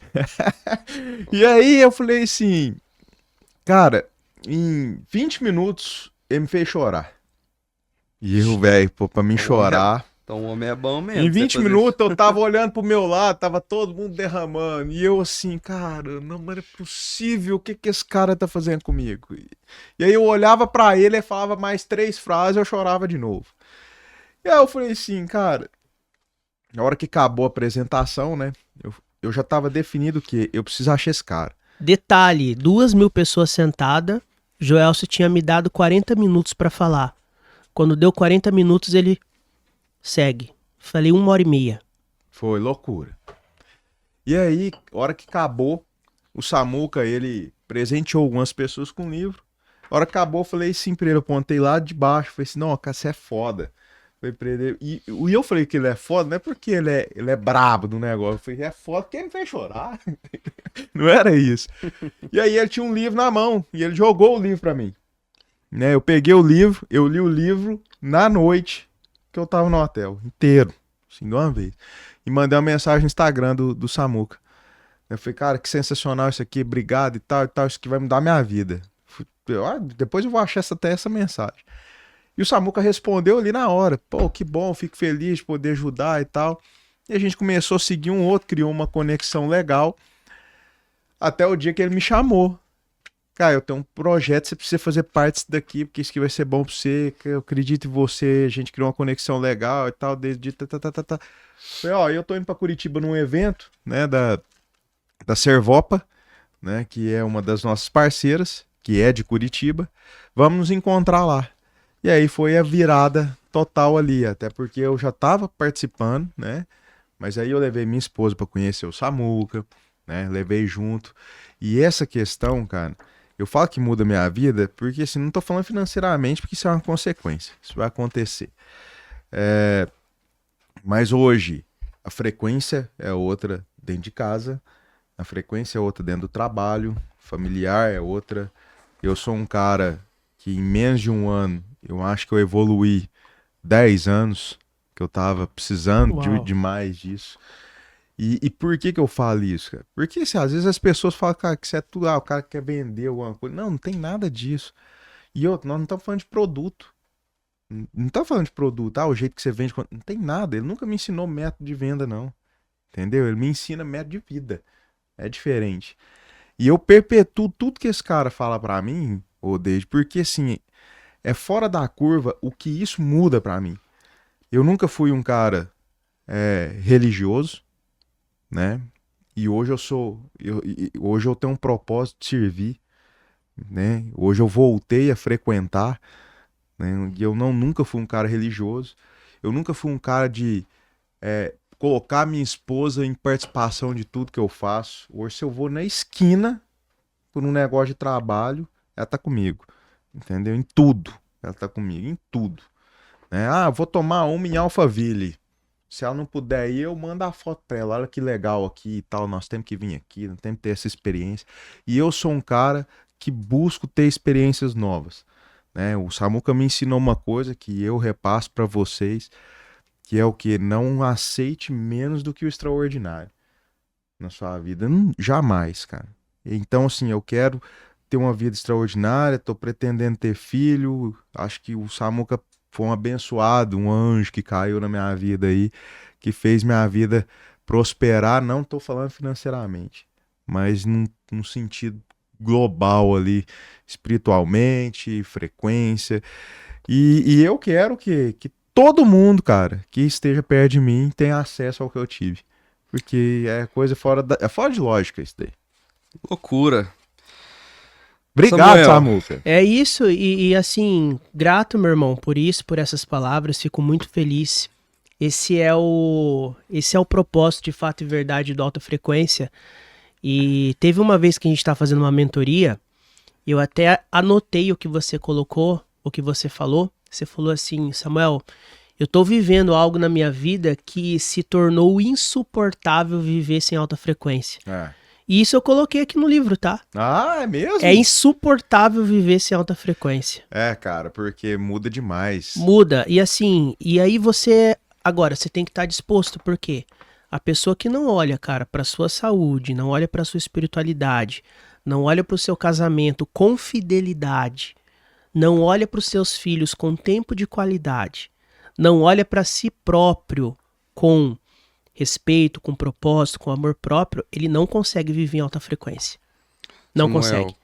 [SPEAKER 2] E aí eu falei assim, cara, em 20 minutos ele me fez chorar. E eu, velho, pra mim chorar...
[SPEAKER 1] Então o homem é bom mesmo.
[SPEAKER 2] Em 20
[SPEAKER 1] você fazer
[SPEAKER 2] minutos eu tava olhando pro meu lado, tava todo mundo derramando. E eu assim, cara, não é possível, o que esse cara tá fazendo comigo? E aí eu olhava pra ele e falava mais 3 frases, eu chorava de novo. E aí eu falei assim, cara, na hora que acabou a apresentação, né, eu já tava definido que eu preciso achar esse cara.
[SPEAKER 3] Detalhe, 2.000 pessoas sentadas, Joelcio tinha me dado 40 minutos pra falar. Quando deu 40 minutos, ele segue. Falei 1h30.
[SPEAKER 2] Foi loucura. E aí, a hora que acabou, o Samuca, ele presenteou algumas pessoas com o livro. A hora que acabou, eu falei assim pra ele, eu apontei lá de baixo, falei assim, não, cara, você é foda. Falei pra ele, e eu falei que ele é foda, não é porque ele é brabo do negócio, eu falei, é foda porque ele me fez chorar. Não era isso. E aí ele tinha um livro na mão, e ele jogou o livro pra mim. Né, eu peguei o livro, eu li o livro na noite que eu tava no hotel, inteiro, assim, de uma vez. E mandei uma mensagem no Instagram do Samuca. Eu falei, cara, que sensacional isso aqui, obrigado e tal, isso aqui vai mudar minha vida. Depois eu vou achar até essa mensagem. E o Samuca respondeu ali na hora, pô, que bom, fico feliz de poder ajudar e tal. E a gente começou a seguir um outro, criou uma conexão legal, até o dia que ele me chamou. Cara, eu tenho um projeto, você precisa fazer parte disso daqui, porque isso aqui vai ser bom pra você, que eu acredito em você, a gente criou uma conexão legal e tal, desde... Falei, ó, eu tô indo pra Curitiba num evento, né, da Servopa, né, que é uma das nossas parceiras, que é de Curitiba, vamos nos encontrar lá. E aí foi a virada total ali, até porque eu já tava participando, né, mas aí eu levei minha esposa pra conhecer o Samuca, né, levei junto, e essa questão, cara... Eu falo que muda a minha vida, porque assim, não tô falando financeiramente, porque isso é uma consequência. Isso vai acontecer. Mas hoje, a frequência é outra dentro de casa, a frequência é outra dentro do trabalho, familiar é outra. Eu sou um cara que em menos de um ano, eu acho que eu evoluí 10 anos, que eu tava precisando de mais disso. E por que eu falo isso, cara? Porque assim, às vezes as pessoas falam, cara, que isso é tudo, o cara quer vender alguma coisa. Não tem nada disso. E outro, nós não estamos falando de produto. Não estamos falando de produto, o jeito que você vende. Não tem nada. Ele nunca me ensinou método de venda, não. Entendeu? Ele me ensina método de vida. É diferente. E eu perpetuo tudo que esse cara fala pra mim, Deide, porque assim, é fora da curva o que isso muda pra mim. Eu nunca fui um cara religioso, né? E hoje hoje eu tenho um propósito de servir, né? Hoje eu voltei a frequentar, né? E eu nunca fui um cara religioso, eu nunca fui um cara de colocar minha esposa em participação de tudo que eu faço. Hoje, se eu vou na esquina por um negócio de trabalho, ela tá comigo, entendeu? Em tudo, ela tá comigo, em tudo, né? Ah, vou tomar uma em Alphaville. Se ela não puder ir, eu mando a foto pra ela. Olha que legal aqui e tal. Nós temos que vir aqui, nós temos que ter essa experiência. E eu sou um cara que busco ter experiências novas, né? O Samuca me ensinou uma coisa que eu repasso pra vocês, que é o que? Não aceite menos do que o extraordinário na sua vida. Jamais, cara. Então, assim, eu quero ter uma vida extraordinária, tô pretendendo ter filho. Acho que o Samuca foi um abençoado, um anjo que caiu na minha vida aí, que fez minha vida prosperar, não tô falando financeiramente, mas num sentido global ali, espiritualmente, frequência. E eu quero que todo mundo, cara, que esteja perto de mim tenha acesso ao que eu tive. Porque é coisa fora de lógica isso daí.
[SPEAKER 1] Loucura.
[SPEAKER 2] Obrigado, Samuca.
[SPEAKER 3] É isso, e assim, grato, meu irmão, por isso, por essas palavras, fico muito feliz. Esse é o propósito de fato e verdade do Alta Frequência. E teve uma vez que a gente tá fazendo uma mentoria, eu até anotei o que você colocou, o que você falou. Você falou assim, Samuel, eu tô vivendo algo na minha vida que se tornou insuportável viver sem alta frequência. E isso eu coloquei aqui no livro, tá?
[SPEAKER 2] Ah, é mesmo?
[SPEAKER 3] É insuportável viver sem alta frequência.
[SPEAKER 2] É, cara, porque muda demais.
[SPEAKER 3] Muda. E assim, e aí você. Agora, você tem que estar disposto, por quê? A pessoa que não olha, cara, pra sua saúde, não olha pra sua espiritualidade, não olha pro seu casamento com fidelidade, não olha pros seus filhos com tempo de qualidade, não olha pra si próprio com respeito, com propósito, com amor próprio, ele não consegue viver em alta frequência. Não
[SPEAKER 1] Samuel,
[SPEAKER 3] consegue.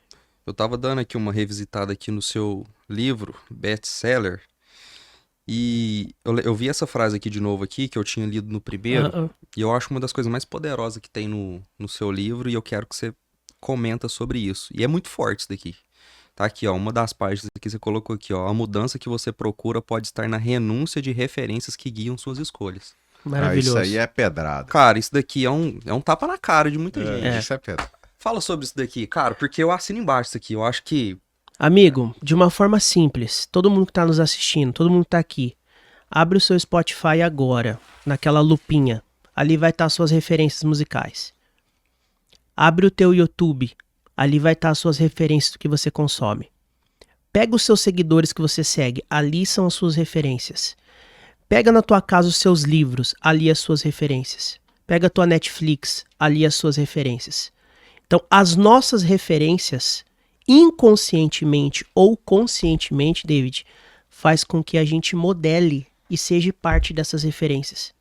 [SPEAKER 1] eu tava dando aqui uma revisitada aqui no seu livro, best-seller, e eu vi essa frase aqui de novo aqui, que eu tinha lido no primeiro,
[SPEAKER 3] Ah, ah.
[SPEAKER 1] e eu acho uma das coisas mais poderosas que tem no seu livro, e eu quero que você comenta sobre isso. E é muito forte isso daqui. Tá aqui, ó, uma das páginas aqui você colocou aqui, ó, a mudança que você procura pode estar na renúncia de referências que guiam suas escolhas.
[SPEAKER 2] Ah,
[SPEAKER 3] Maravilhoso.
[SPEAKER 2] isso aí é pedrada.
[SPEAKER 1] Cara, isso daqui é um tapa na cara de muita gente.
[SPEAKER 3] É.
[SPEAKER 2] Isso é pedrada.
[SPEAKER 1] Fala sobre isso daqui, cara, porque eu assino embaixo isso aqui. Eu acho que
[SPEAKER 3] Amigo, de uma forma simples, todo mundo que está nos assistindo, todo mundo que está aqui, abre o seu Spotify agora, naquela lupinha. Ali vai estar as suas referências musicais. Abre o teu YouTube, ali vai estar as suas referências do que você consome. Pega os seus seguidores que você segue, ali são as suas referências. Pega na tua casa os seus livros, ali as suas referências. Pega a tua Netflix, ali as suas referências. Então, as nossas referências, inconscientemente ou conscientemente, David, faz com que a gente modele e seja parte dessas referências.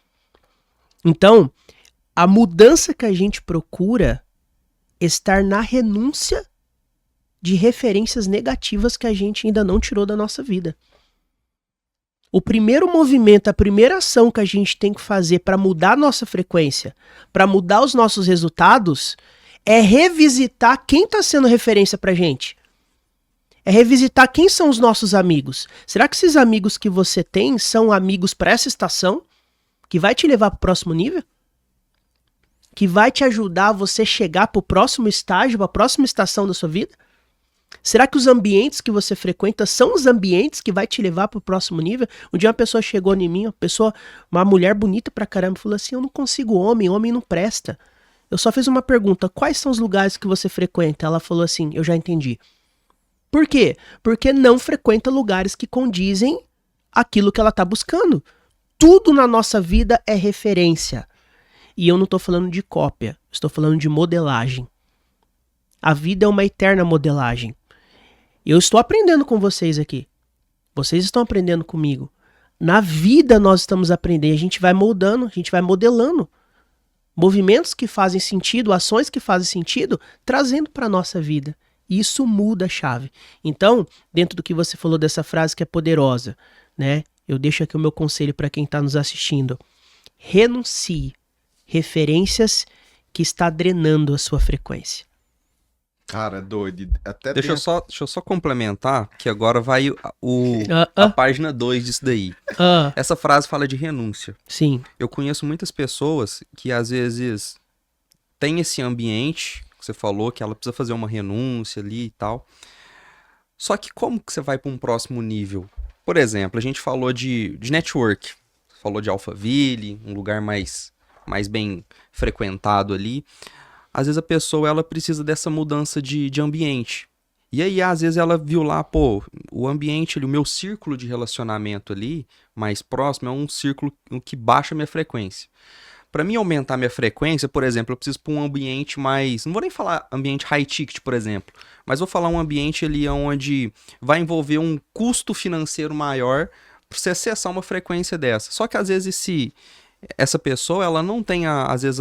[SPEAKER 3] Então, a mudança que a gente procura estar na renúncia de referências negativas que a gente ainda não tirou da nossa vida. O primeiro movimento, a primeira ação que a gente tem que fazer para mudar a nossa frequência, para mudar os nossos resultados, é revisitar quem está sendo referência pra gente. É revisitar quem são os nossos amigos. Será que esses amigos que você tem são amigos para essa estação? Que vai te levar para o próximo nível? Que vai te ajudar a você chegar para o próximo estágio, para a próxima estação da sua vida? Será que os ambientes que você frequenta são os ambientes que vai te levar para o próximo nível? Um dia uma pessoa chegou em mim, uma mulher bonita pra caramba, falou assim, eu não consigo homem não presta. Eu só fiz uma pergunta, quais são os lugares que você frequenta? Ela falou assim, eu já entendi. Por quê? Porque não frequenta lugares que condizem aquilo que ela está buscando. Tudo na nossa vida é referência. E eu não estou falando de cópia, estou falando de modelagem. A vida é uma eterna modelagem. Eu estou aprendendo com vocês aqui. Vocês estão aprendendo comigo. Na vida nós estamos aprendendo, a gente vai moldando, a gente vai modelando. Movimentos que fazem sentido, ações que fazem sentido, trazendo para a nossa vida. Isso muda a chave. Então, dentro do que você falou dessa frase que é poderosa, né? Eu deixo aqui o meu conselho para quem está nos assistindo. Renuncie referências que está drenando a sua frequência.
[SPEAKER 2] Cara, doido. Até
[SPEAKER 1] deixa eu só complementar, que agora vai a página 2 disso daí. Essa frase fala de renúncia.
[SPEAKER 3] Sim.
[SPEAKER 1] Eu conheço muitas pessoas que às vezes têm esse ambiente, que você falou, que ela precisa fazer uma renúncia ali e tal. Só que como que você vai para um próximo nível? Por exemplo, a gente falou de network, falou de Alphaville, um lugar mais bem frequentado ali. Às vezes a pessoa ela precisa dessa mudança de ambiente. E aí, às vezes, ela viu lá, pô, o ambiente, o meu círculo de relacionamento ali, mais próximo, é um círculo que baixa a minha frequência. Para mim aumentar a minha frequência, por exemplo, eu preciso para um ambiente mais... Não vou nem falar ambiente high ticket, por exemplo, mas vou falar um ambiente ali onde vai envolver um custo financeiro maior para você acessar uma frequência dessa. Só que, às vezes, essa pessoa, ela não tem, às vezes,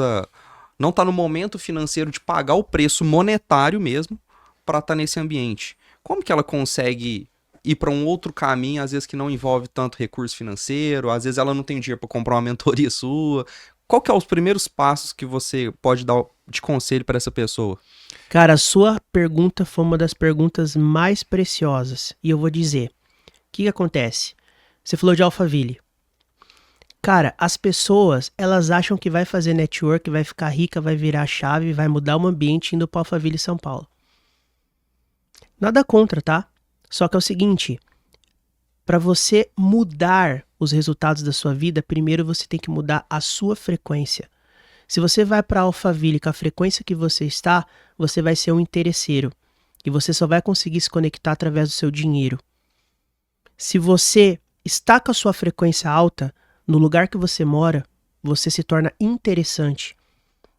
[SPEAKER 1] não está no momento financeiro de pagar o preço monetário mesmo para estar nesse ambiente. Como que ela consegue ir para um outro caminho, às vezes que não envolve tanto recurso financeiro, às vezes ela não tem dinheiro para comprar uma mentoria sua? Qual que é os primeiros passos que você pode dar de conselho para essa pessoa?
[SPEAKER 3] Cara, a sua pergunta foi uma das perguntas mais preciosas. E eu vou dizer, o que acontece? Você falou de Alphaville. Cara, as pessoas, elas acham que vai fazer network, vai ficar rica, vai virar a chave, vai mudar o ambiente indo para Alphaville, São Paulo. Nada contra, tá? Só que é o seguinte, para você mudar os resultados da sua vida, primeiro você tem que mudar a sua frequência. Se você vai para Alphaville com a frequência que você está, você vai ser um interesseiro. E você só vai conseguir se conectar através do seu dinheiro. Se você está com a sua frequência alta, no lugar que você mora, você se torna interessante.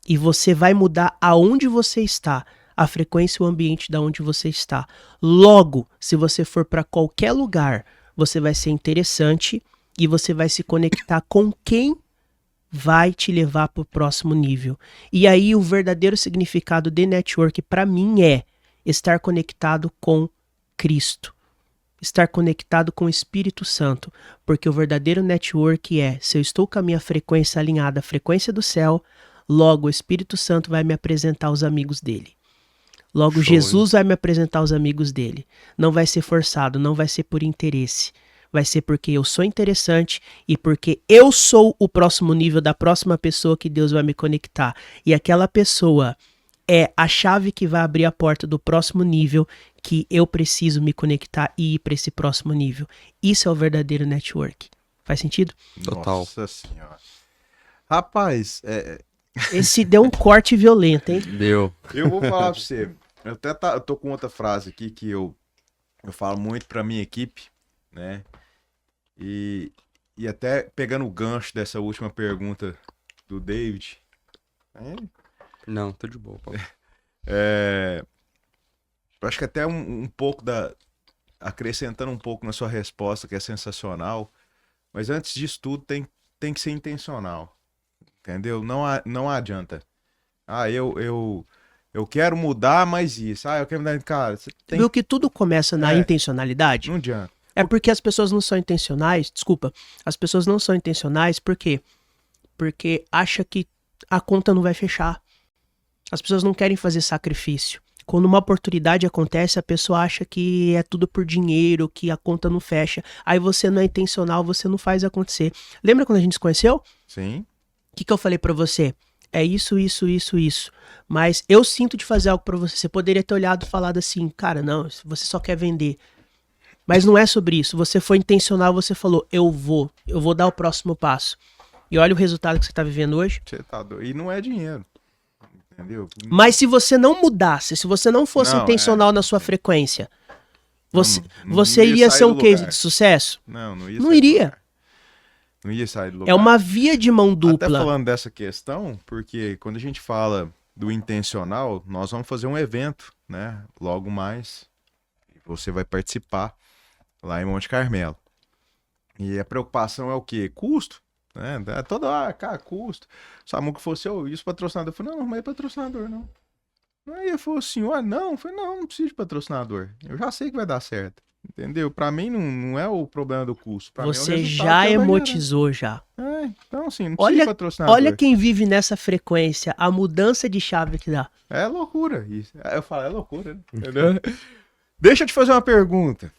[SPEAKER 3] E você vai mudar aonde você está, a frequência e o ambiente da onde você está. Logo, se você for para qualquer lugar, você vai ser interessante e você vai se conectar com quem vai te levar para o próximo nível. E aí o verdadeiro significado de network para mim é estar conectado com Cristo. Estar conectado com o Espírito Santo. Porque o verdadeiro network é, se eu estou com a minha frequência alinhada à frequência do céu, logo o Espírito Santo vai me apresentar os amigos dele. Logo Jesus vai me apresentar os amigos dele. Não vai ser forçado, não vai ser por interesse. Vai ser porque eu sou interessante e porque eu sou o próximo nível da próxima pessoa que Deus vai me conectar. E aquela pessoa é a chave que vai abrir a porta do próximo nível que eu preciso me conectar e ir para esse próximo nível. Isso é o verdadeiro network. Faz sentido?
[SPEAKER 1] Total.
[SPEAKER 2] Nossa senhora. Rapaz,
[SPEAKER 3] Esse deu um corte violento, hein?
[SPEAKER 1] Deu.
[SPEAKER 2] eu vou falar pra você. Eu tô com outra frase aqui que eu falo muito pra minha equipe, né? E até pegando o gancho dessa última pergunta do David.
[SPEAKER 1] Não, tô de boa, Paulo.
[SPEAKER 2] Eu acho que até um pouco acrescentando um pouco na sua resposta, que é sensacional. Mas antes disso tudo, tem que ser intencional. Entendeu? Não adianta. Eu quero mudar, mas isso. Eu quero mudar. Cara, você tem...
[SPEAKER 3] Viu que tudo começa na intencionalidade?
[SPEAKER 2] Não adianta.
[SPEAKER 3] É porque as pessoas não são intencionais. Desculpa. As pessoas não são intencionais por quê? Porque acha que a conta não vai fechar. As pessoas não querem fazer sacrifício. Quando uma oportunidade acontece, a pessoa acha que é tudo por dinheiro, que a conta não fecha. Aí você não é intencional, você não faz acontecer. Lembra quando a gente se conheceu?
[SPEAKER 2] Sim.
[SPEAKER 3] O que eu falei pra você? É isso. Mas eu sinto de fazer algo pra você. Você poderia ter olhado e falado assim, cara, não, você só quer vender. Mas não é sobre isso. Você foi intencional, você falou, eu vou dar o próximo passo. E olha o resultado que você tá vivendo hoje.
[SPEAKER 2] Você tá doido. E não é dinheiro. Entendeu?
[SPEAKER 3] Mas se você não mudasse, se você não fosse intencional na sua frequência, você iria ser um case de sucesso?
[SPEAKER 2] Não ia.
[SPEAKER 3] Não iria.
[SPEAKER 2] Não ia sair do lugar.
[SPEAKER 3] É uma via de mão dupla.
[SPEAKER 2] Até falando dessa questão, porque quando a gente fala do intencional, nós vamos fazer um evento, né? Logo mais, você vai participar lá em Monte Carmelo. E a preocupação é o quê? Custo. Né? Toda hora, cara, custo. Samuca falou assim, e os patrocinadores? Eu falei, não é patrocinador, não. Aí ele falou assim, não. Eu falei, não precisa de patrocinador. Eu já sei que vai dar certo. Entendeu? Pra mim não é o problema do custo. Pra
[SPEAKER 3] você
[SPEAKER 2] mim é o
[SPEAKER 3] já emotizou já.
[SPEAKER 2] Então assim, não precisa de patrocinador.
[SPEAKER 3] Olha quem vive nessa frequência, a mudança de chave que dá.
[SPEAKER 2] É loucura isso. Eu falo, é loucura, né? Entendeu? Deixa eu te fazer uma pergunta.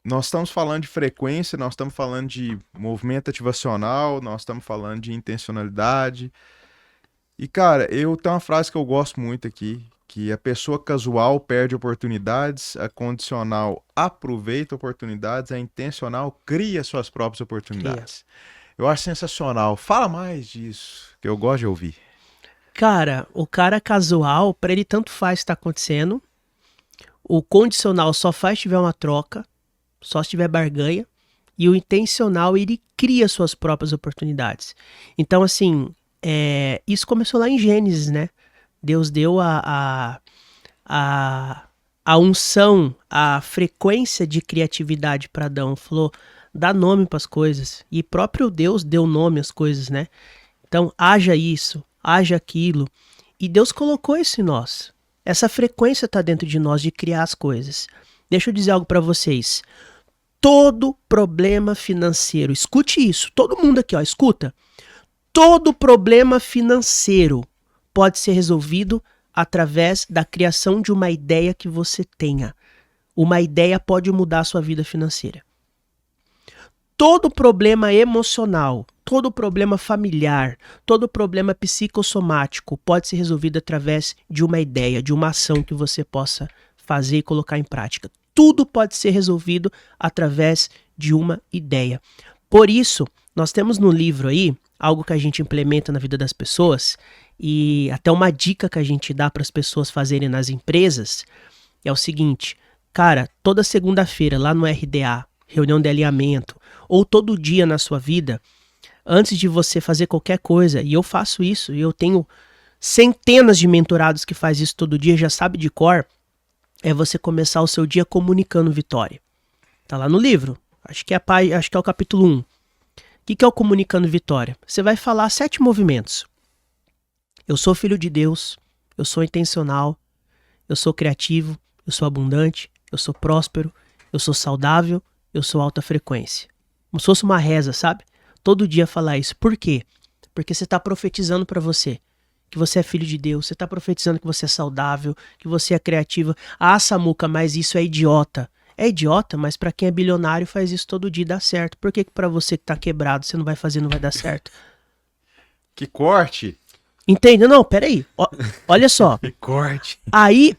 [SPEAKER 2] Nós estamos falando de frequência, nós estamos falando de movimento ativacional, nós estamos falando de intencionalidade. E, cara, eu tenho uma frase que eu gosto muito aqui, que a pessoa casual perde oportunidades, a condicional aproveita oportunidades, a intencional cria suas próprias oportunidades. Eu acho sensacional. Fala mais disso, que eu gosto de ouvir.
[SPEAKER 3] Cara, o cara casual, pra ele tanto faz o que tá acontecendo. O condicional só faz se tiver uma troca. Só se tiver barganha. E o intencional, ele cria suas próprias oportunidades. Então, assim, isso começou lá em Gênesis, né? Deus deu a unção, a frequência de criatividade para Adão. Falou, dá nome para as coisas. E próprio Deus deu nome às coisas, né? Então, haja isso, haja aquilo. E Deus colocou isso em nós. Essa frequência está dentro de nós de criar as coisas. Deixa eu dizer algo para vocês. Todo problema financeiro, escute isso, todo mundo aqui, ó, escuta. Todo problema financeiro pode ser resolvido através da criação de uma ideia que você tenha. Uma ideia pode mudar a sua vida financeira. Todo problema emocional, todo problema familiar, todo problema psicossomático pode ser resolvido através de uma ideia, de uma ação que você possa fazer e colocar em prática. Tudo pode ser resolvido através de uma ideia. Por isso, nós temos no livro aí algo que a gente implementa na vida das pessoas, e até uma dica que a gente dá para as pessoas fazerem nas empresas, é o seguinte, cara, toda segunda-feira lá no RDA, reunião de alinhamento, ou todo dia na sua vida, antes de você fazer qualquer coisa, e eu faço isso, e eu tenho centenas de mentorados que faz isso todo dia, já sabe de cor, é você começar o seu dia comunicando vitória. Tá lá no livro, acho que é o capítulo 1. O que é o comunicando vitória? Você vai falar 7 movimentos. Eu sou filho de Deus, eu sou intencional, eu sou criativo, eu sou abundante, eu sou próspero, eu sou saudável, eu sou alta frequência. Como se fosse uma reza, sabe? Todo dia falar isso. Por quê? Porque você está profetizando para você que você é filho de Deus, você está profetizando que você é saudável, que você é criativo. Ah, Samuca, mas isso é idiota. É idiota, mas para quem é bilionário faz isso todo dia e dá certo. Por que para você que tá quebrado você não vai fazer, não vai dar certo?
[SPEAKER 2] Que corte!
[SPEAKER 3] Entende? Não, peraí. Olha só.
[SPEAKER 2] Que corte!
[SPEAKER 3] Aí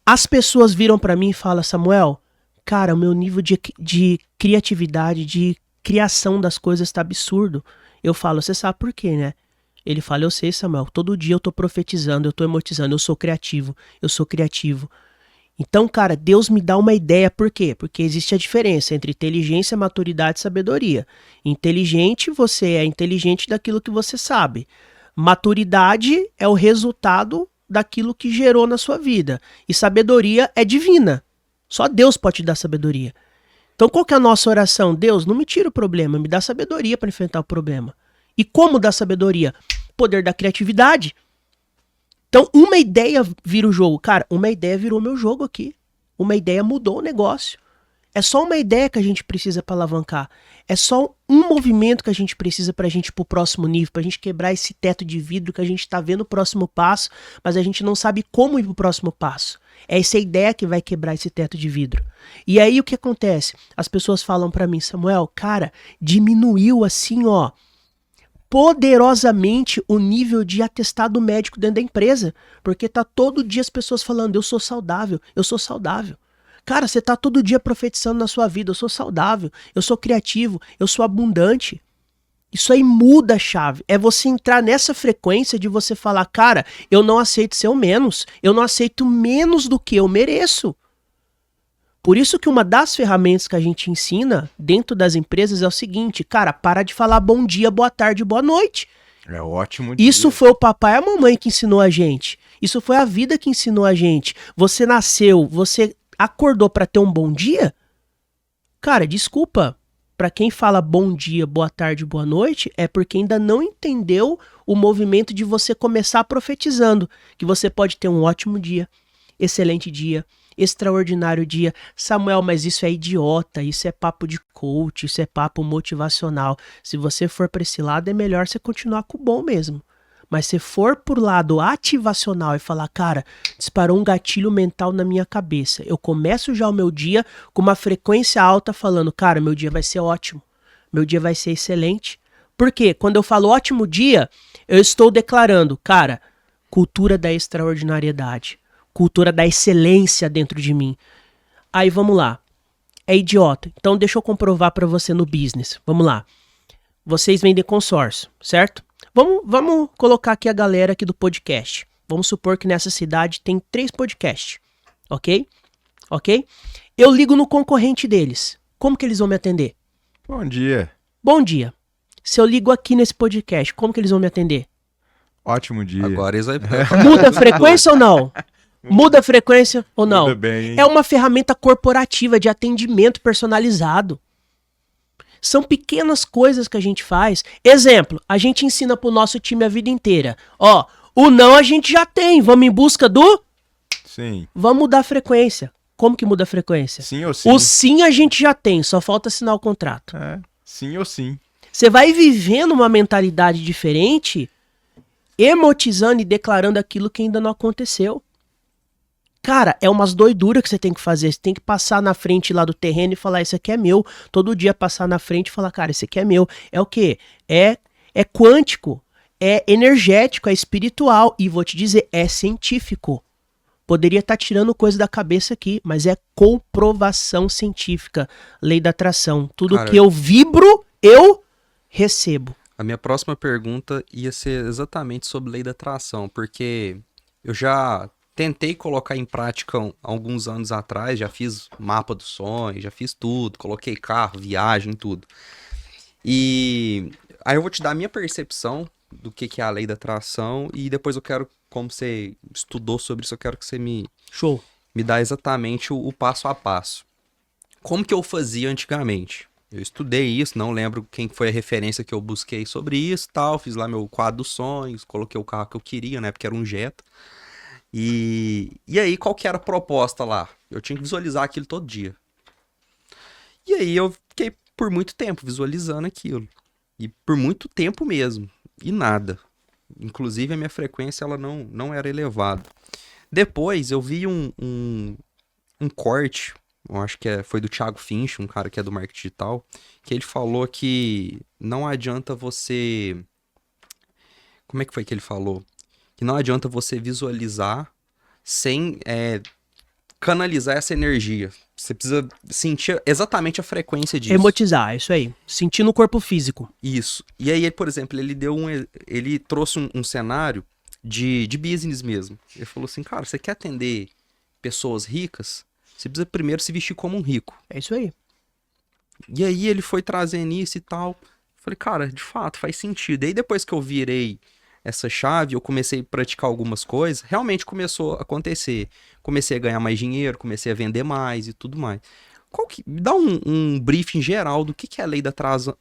[SPEAKER 3] as pessoas viram para mim e falam, Samuel, cara, o meu nível de criatividade, de criação das coisas tá absurdo. Eu falo, você sabe por quê, né? Ele fala, eu sei, Samuel, todo dia eu tô profetizando, eu tô emotizando, eu sou criativo. Então, cara, Deus me dá uma ideia, por quê? Porque existe a diferença entre inteligência, maturidade e sabedoria. Inteligente, você é inteligente daquilo que você sabe. Maturidade é o resultado daquilo que gerou na sua vida. E sabedoria é divina. Só Deus pode te dar sabedoria. Então, qual que é a nossa oração? Deus, não me tira o problema, me dá sabedoria para enfrentar o problema. E como dar sabedoria? Poder da criatividade. Então, uma ideia vira o jogo. Cara, uma ideia virou meu jogo aqui. Uma ideia mudou o negócio. É só uma ideia que a gente precisa para alavancar. É só um movimento que a gente precisa para a gente ir para o próximo nível, para a gente quebrar esse teto de vidro que a gente está vendo o próximo passo, mas a gente não sabe como ir para o próximo passo. É essa ideia que vai quebrar esse teto de vidro. E aí o que acontece? As pessoas falam para mim, Samuel, cara, diminuiu assim, ó, poderosamente o nível de atestado médico dentro da empresa, porque tá todo dia as pessoas falando, eu sou saudável, eu sou saudável. Cara, você tá todo dia profetizando na sua vida, eu sou saudável, eu sou criativo, eu sou abundante. Isso aí muda a chave, é você entrar nessa frequência de você falar, cara, eu não aceito ser o menos, eu não aceito menos do que eu mereço. Por isso que uma das ferramentas que a gente ensina dentro das empresas é o seguinte, cara, para de falar bom dia, boa tarde, boa noite.
[SPEAKER 2] É ótimo dia.
[SPEAKER 3] Isso foi o papai e a mamãe que ensinou a gente. Isso foi a vida que ensinou a gente. Você nasceu, você acordou para ter um bom dia? Cara, desculpa. Para quem fala bom dia, boa tarde, boa noite, é porque ainda não entendeu o movimento de você começar profetizando. Que você pode ter um ótimo dia, excelente dia, extraordinário dia. Samuel, mas isso é idiota, isso é papo de coach, isso é papo motivacional. Se você for para esse lado, é melhor você continuar com o bom mesmo. Mas se for por lado ativacional e falar, cara, disparou um gatilho mental na minha cabeça. Eu começo já o meu dia com uma frequência alta falando, cara, meu dia vai ser ótimo. Meu dia vai ser excelente. Por quê? Quando eu falo ótimo dia, eu estou declarando, cara, cultura da extraordinariedade. Cultura da excelência dentro de mim. Aí vamos lá. É idiota. Então deixa eu comprovar para você no business. Vamos lá. Vocês vendem consórcio, certo? Vamos colocar aqui a galera aqui do podcast. Vamos supor que nessa cidade tem 3 podcasts. Ok? Ok? Eu ligo no concorrente deles. Como que eles vão me atender?
[SPEAKER 2] Bom dia.
[SPEAKER 3] Bom dia. Se eu ligo aqui nesse podcast, como que eles vão me atender?
[SPEAKER 2] Ótimo dia.
[SPEAKER 1] Agora eles vão...
[SPEAKER 3] Muda a frequência ou não? Muda a frequência ou não?
[SPEAKER 2] Muda bem.
[SPEAKER 3] É uma ferramenta corporativa de atendimento personalizado. São pequenas coisas que a gente faz. Exemplo, a gente ensina pro nosso time a vida inteira. Ó, o não a gente já tem. Vamos em busca do...
[SPEAKER 2] Sim.
[SPEAKER 3] Vamos mudar a frequência. Como que muda a frequência?
[SPEAKER 2] Sim ou sim?
[SPEAKER 3] O sim a gente já tem, só falta assinar o contrato.
[SPEAKER 2] É, sim ou sim.
[SPEAKER 3] Você vai vivendo uma mentalidade diferente, emotizando e declarando aquilo que ainda não aconteceu. Cara, é umas doiduras que você tem que fazer. Você tem que passar na frente lá do terreno e falar, isso aqui é meu. Todo dia passar na frente e falar, cara, isso aqui é meu. É o quê? É quântico, é energético, é espiritual. E vou te dizer, é científico. Poderia estar tirando coisa da cabeça aqui, mas é comprovação científica. Lei da atração. Tudo
[SPEAKER 1] Cara,
[SPEAKER 3] que eu vibro, eu recebo.
[SPEAKER 1] A minha próxima pergunta ia ser exatamente sobre lei da atração, porque eu já tentei colocar em prática alguns anos atrás, já fiz mapa do sonho, já fiz tudo, coloquei carro, viagem, tudo. E aí eu vou te dar a minha percepção do que é a lei da atração e depois eu quero, como você estudou sobre isso, eu quero que você
[SPEAKER 3] Show.
[SPEAKER 1] me dá exatamente o passo a passo. Como que eu fazia antigamente? Eu estudei isso, não lembro quem foi a referência que eu busquei sobre isso, tal, fiz lá meu quadro dos sonhos, coloquei o carro que eu queria, né, porque era um Jetta. E aí, qual que era a proposta lá? Eu tinha que visualizar aquilo todo dia. E aí eu fiquei por muito tempo visualizando aquilo. E por muito tempo mesmo. E nada. Inclusive a minha frequência ela não era elevada. Depois eu vi um corte, eu acho que foi do Thiago Finch, um cara que é do marketing digital, que ele falou que não adianta você... Como é que foi que ele falou? Que não adianta você visualizar sem canalizar essa energia. Você precisa sentir exatamente a frequência disso.
[SPEAKER 3] Emotizar, isso aí. Sentir no corpo físico.
[SPEAKER 1] Isso. E aí, por exemplo, ele trouxe um cenário de business mesmo. Ele falou assim, cara, você quer atender pessoas ricas? Você precisa primeiro se vestir como um rico.
[SPEAKER 3] É isso aí.
[SPEAKER 1] E aí ele foi trazendo isso e tal. Falei, cara, de fato, faz sentido. E aí depois que eu virei essa chave, eu comecei a praticar algumas coisas, realmente começou a acontecer. Comecei a ganhar mais dinheiro, comecei a vender mais e tudo mais. Me dá um briefing geral do que é a lei da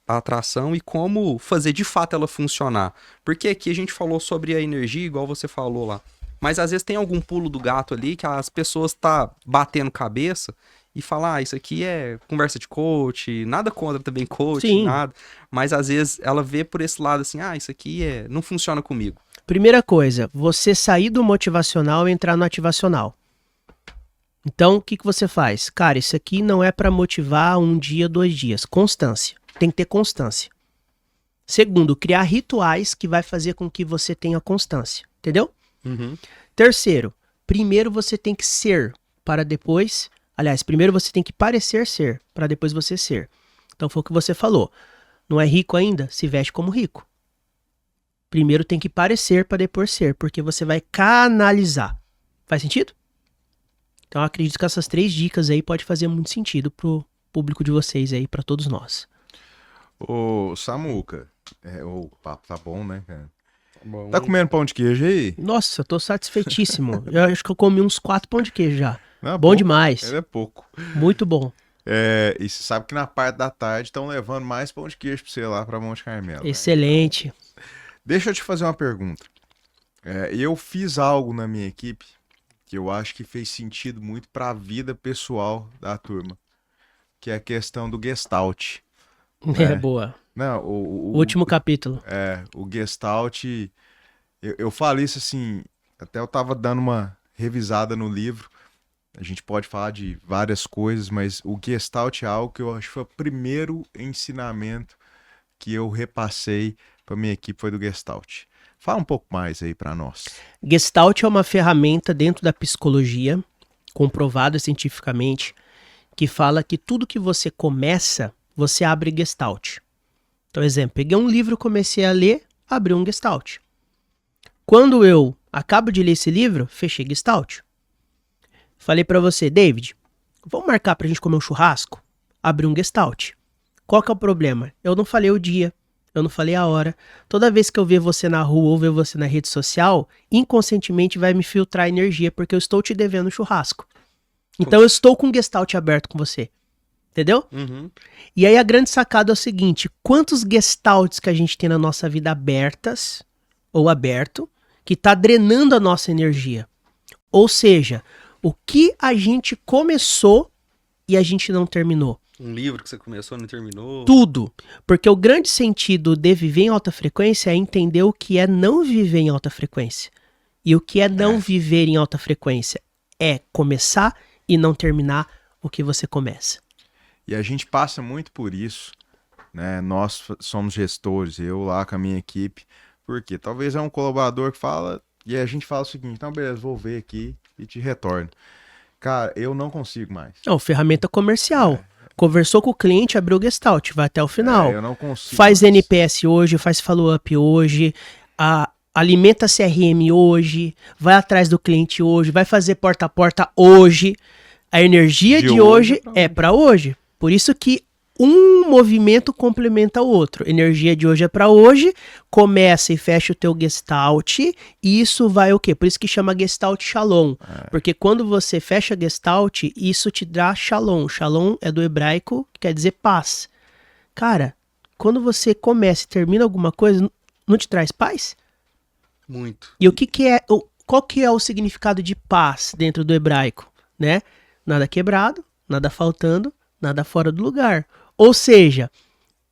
[SPEAKER 1] atração e como fazer de fato ela funcionar. Porque aqui a gente falou sobre a energia, igual você falou lá. Mas às vezes tem algum pulo do gato ali que as pessoas tá batendo cabeça e falar, isso aqui é conversa de coach, nada contra também coach,
[SPEAKER 3] Sim.
[SPEAKER 1] nada. Mas às vezes ela vê por esse lado assim, isso aqui não funciona comigo.
[SPEAKER 3] Primeira coisa, você sair do motivacional e entrar no ativacional. Então, o que você faz? Cara, isso aqui não é para motivar 1 dia, 2 dias. Constância. Tem que ter constância. Segundo, criar rituais que vai fazer com que você tenha constância. Entendeu?
[SPEAKER 1] Uhum.
[SPEAKER 3] Terceiro, primeiro você tem que ser para depois... Aliás, primeiro você tem que parecer ser para depois você ser. Então foi o que você falou. Não é rico ainda? Se veste como rico. Primeiro tem que parecer para depois ser, porque você vai canalizar. Faz sentido? Então eu acredito que essas 3 dicas aí pode fazer muito sentido pro público de vocês aí, para todos nós.
[SPEAKER 2] Ô, Samuca, o papo tá bom, né, cara?
[SPEAKER 1] Bom,
[SPEAKER 2] Tá comendo pão de queijo aí?
[SPEAKER 3] Nossa, eu tô satisfeitíssimo. Eu acho que eu comi uns 4 pão de queijo já.
[SPEAKER 2] Não é
[SPEAKER 3] Bom
[SPEAKER 2] pouco,
[SPEAKER 3] demais.
[SPEAKER 2] Ele é pouco.
[SPEAKER 3] Muito bom.
[SPEAKER 2] E você sabe que na parte da tarde estão levando mais pão de queijo pra você lá pra Monte Carmelo. Né?
[SPEAKER 3] Excelente.
[SPEAKER 2] Deixa eu te fazer uma pergunta. Eu fiz algo na minha equipe que eu acho que fez sentido muito pra vida pessoal da turma, que é a questão do Gestalt.
[SPEAKER 3] É boa.
[SPEAKER 2] Não,
[SPEAKER 3] Último capítulo.
[SPEAKER 2] o Gestalt, eu falei isso assim, até eu tava dando uma revisada no livro, a gente pode falar de várias coisas, mas o Gestalt é algo que eu acho que foi o primeiro ensinamento que eu repassei para minha equipe, foi do Gestalt. Fala um pouco mais aí para nós.
[SPEAKER 3] Gestalt é uma ferramenta dentro da psicologia, comprovada cientificamente, que fala que tudo que você começa, você abre Gestalt. Então, exemplo, peguei um livro, comecei a ler, abri um Gestalt. Quando eu acabo de ler esse livro, fechei Gestalt. Falei pra você, David, vamos marcar pra gente comer um churrasco? Abri um Gestalt. Qual que é o problema? Eu não falei o dia, eu não falei a hora. Toda vez que eu ver você na rua ou ver você na rede social, inconscientemente vai me filtrar energia, porque eu estou te devendo um churrasco. Então eu estou com um Gestalt aberto com você. Entendeu?
[SPEAKER 1] Uhum.
[SPEAKER 3] E aí a grande sacada é o seguinte, quantos gestalts que a gente tem na nossa vida abertas, ou aberto, que tá drenando a nossa energia? Ou seja, o que a gente começou e a gente não terminou?
[SPEAKER 1] Um livro que você começou e não terminou.
[SPEAKER 3] Tudo. Porque o grande sentido de viver em alta frequência é entender o que é não viver em alta frequência. E o que é não viver em alta frequência? É começar e não terminar o que você começa.
[SPEAKER 2] E a gente passa muito por isso, né? Nós somos gestores, eu lá com a minha equipe, porque talvez é um colaborador que fala, e a gente fala o seguinte, então beleza, vou ver aqui e te retorno. Cara, eu não consigo mais.
[SPEAKER 3] Não, ferramenta comercial. Conversou com o cliente, abriu o Gestalt, vai até o final.
[SPEAKER 2] Eu não consigo.
[SPEAKER 3] Faz NPS hoje, faz follow-up hoje, alimenta CRM hoje, vai atrás do cliente hoje, vai fazer porta a porta hoje. A energia de hoje é para hoje. Por isso que um movimento complementa o outro. Energia de hoje é para hoje, começa e fecha o teu Gestalt, e isso vai o quê? Por isso que chama Gestalt Shalom. Porque quando você fecha Gestalt, isso te dá Shalom. Shalom é do hebraico, que quer dizer paz. Cara, quando você começa e termina alguma coisa, não te traz paz?
[SPEAKER 1] Muito.
[SPEAKER 3] E qual que é o significado de paz dentro do hebraico, né? Nada quebrado, nada faltando, nada fora do lugar. Ou seja,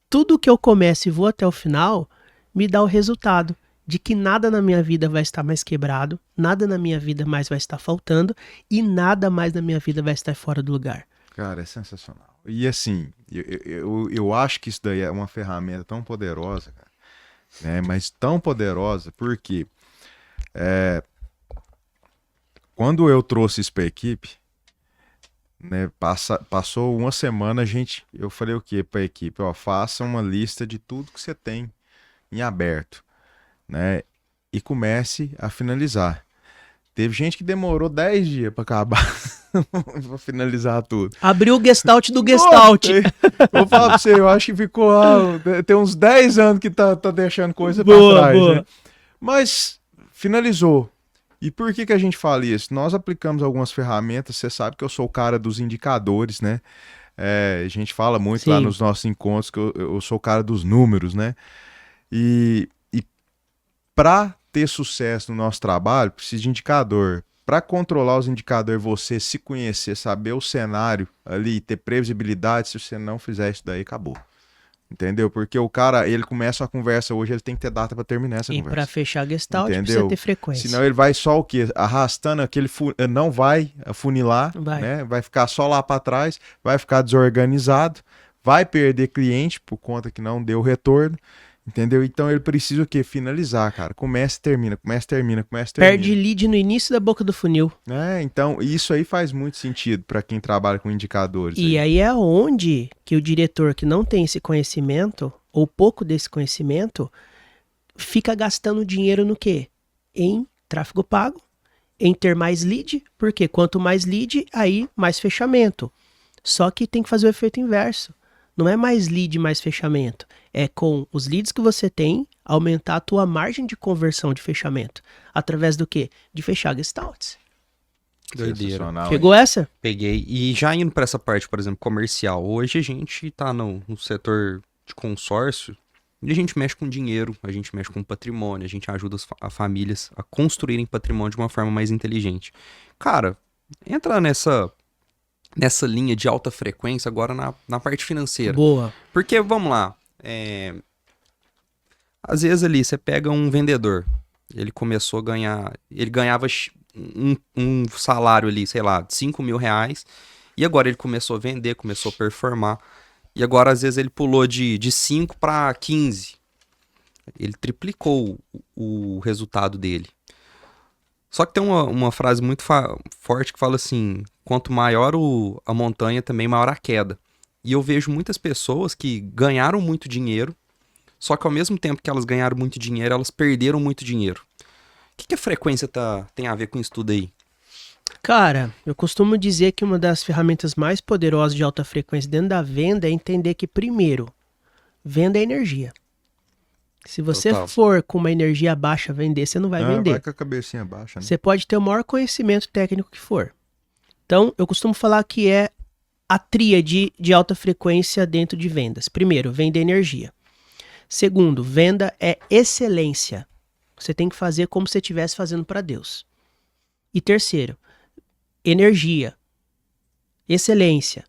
[SPEAKER 3] tudo que eu começo e vou até o final me dá o resultado de que nada na minha vida vai estar mais quebrado, nada na minha vida mais vai estar faltando e nada mais na minha vida vai estar fora do lugar.
[SPEAKER 2] Cara, é sensacional. E assim, eu acho que isso daí é uma ferramenta tão poderosa, cara, né? Mas tão poderosa porque quando eu trouxe isso para a equipe, né, passou uma semana, eu falei o que para a equipe? Ó, faça uma lista de tudo que você tem em aberto, né, e comece a finalizar. Teve gente que demorou 10 dias para acabar, para finalizar tudo.
[SPEAKER 3] Abriu o Gestalt do Gestalt.
[SPEAKER 2] Vou falar para você, eu acho que ficou tem uns 10 anos que tá deixando coisa para trás.
[SPEAKER 3] Boa.
[SPEAKER 2] Né? Mas finalizou. E por que a gente fala isso? Nós aplicamos algumas ferramentas, você sabe que eu sou o cara dos indicadores, né? A gente fala muito lá nos nossos encontros que eu sou o cara dos números, né? E para ter sucesso no nosso trabalho, precisa de indicador. Para controlar os indicadores, você se conhecer, saber o cenário ali, ter previsibilidade, se você não fizer isso daí, acabou. Entendeu? Porque o cara, ele começa a conversa hoje, ele tem que ter data para terminar essa conversa.
[SPEAKER 3] E para fechar a Gestalt,
[SPEAKER 2] entendeu?
[SPEAKER 3] precisa ter frequência.
[SPEAKER 2] Senão ele vai só o quê? Arrastando aquele não vai afunilar, né? Vai ficar só lá para trás, vai ficar desorganizado, vai perder cliente por conta que não deu retorno, entendeu? Então ele precisa o quê? Finalizar, cara. Começa e termina, começa e termina, começa e termina.
[SPEAKER 3] Perde lead no início da boca do funil.
[SPEAKER 2] Então isso aí faz muito sentido para quem trabalha com indicadores.
[SPEAKER 3] E aí é onde que o diretor que não tem esse conhecimento, ou pouco desse conhecimento, fica gastando dinheiro no quê? Em tráfego pago, em ter mais lead, porque quanto mais lead, aí mais fechamento. Só que tem que fazer o efeito inverso. Não é mais lead, mais fechamento. É com os leads que você tem, aumentar a tua margem de conversão de fechamento. Através do quê? De fechar gestalts.
[SPEAKER 1] Doideira.
[SPEAKER 3] Pegou essa?
[SPEAKER 1] Peguei. E já indo para essa parte, por exemplo, comercial. Hoje a gente tá no setor de consórcio e a gente mexe com dinheiro, a gente mexe com patrimônio, a gente ajuda as famílias a construírem patrimônio de uma forma mais inteligente. Cara, entra nessa linha de alta frequência agora na parte financeira.
[SPEAKER 3] Boa.
[SPEAKER 1] Porque, vamos lá, às vezes ali você pega um vendedor, ele começou a ganhar, ele ganhava um salário ali, sei lá, de 5 mil reais, e agora ele começou a vender, começou a performar, e agora às vezes ele pulou de 5 para 15. Ele triplicou o resultado dele. Só que tem uma frase muito forte que fala assim, quanto maior a montanha, também maior a queda. E eu vejo muitas pessoas que ganharam muito dinheiro, só que ao mesmo tempo que elas ganharam muito dinheiro, elas perderam muito dinheiro. O que a frequência tem a ver com isso tudo aí?
[SPEAKER 3] Cara, eu costumo dizer que uma das ferramentas mais poderosas de alta frequência dentro da venda é entender que, primeiro, venda é energia. Se você for com uma energia baixa vender, você não vai vender.
[SPEAKER 2] Vai com a cabecinha baixa, né?
[SPEAKER 3] Você pode ter o maior conhecimento técnico que for. Então, eu costumo falar que é a tríade de alta frequência dentro de vendas. Primeiro, venda é energia. Segundo, venda é excelência. Você tem que fazer como se você estivesse fazendo para Deus. E terceiro, energia, excelência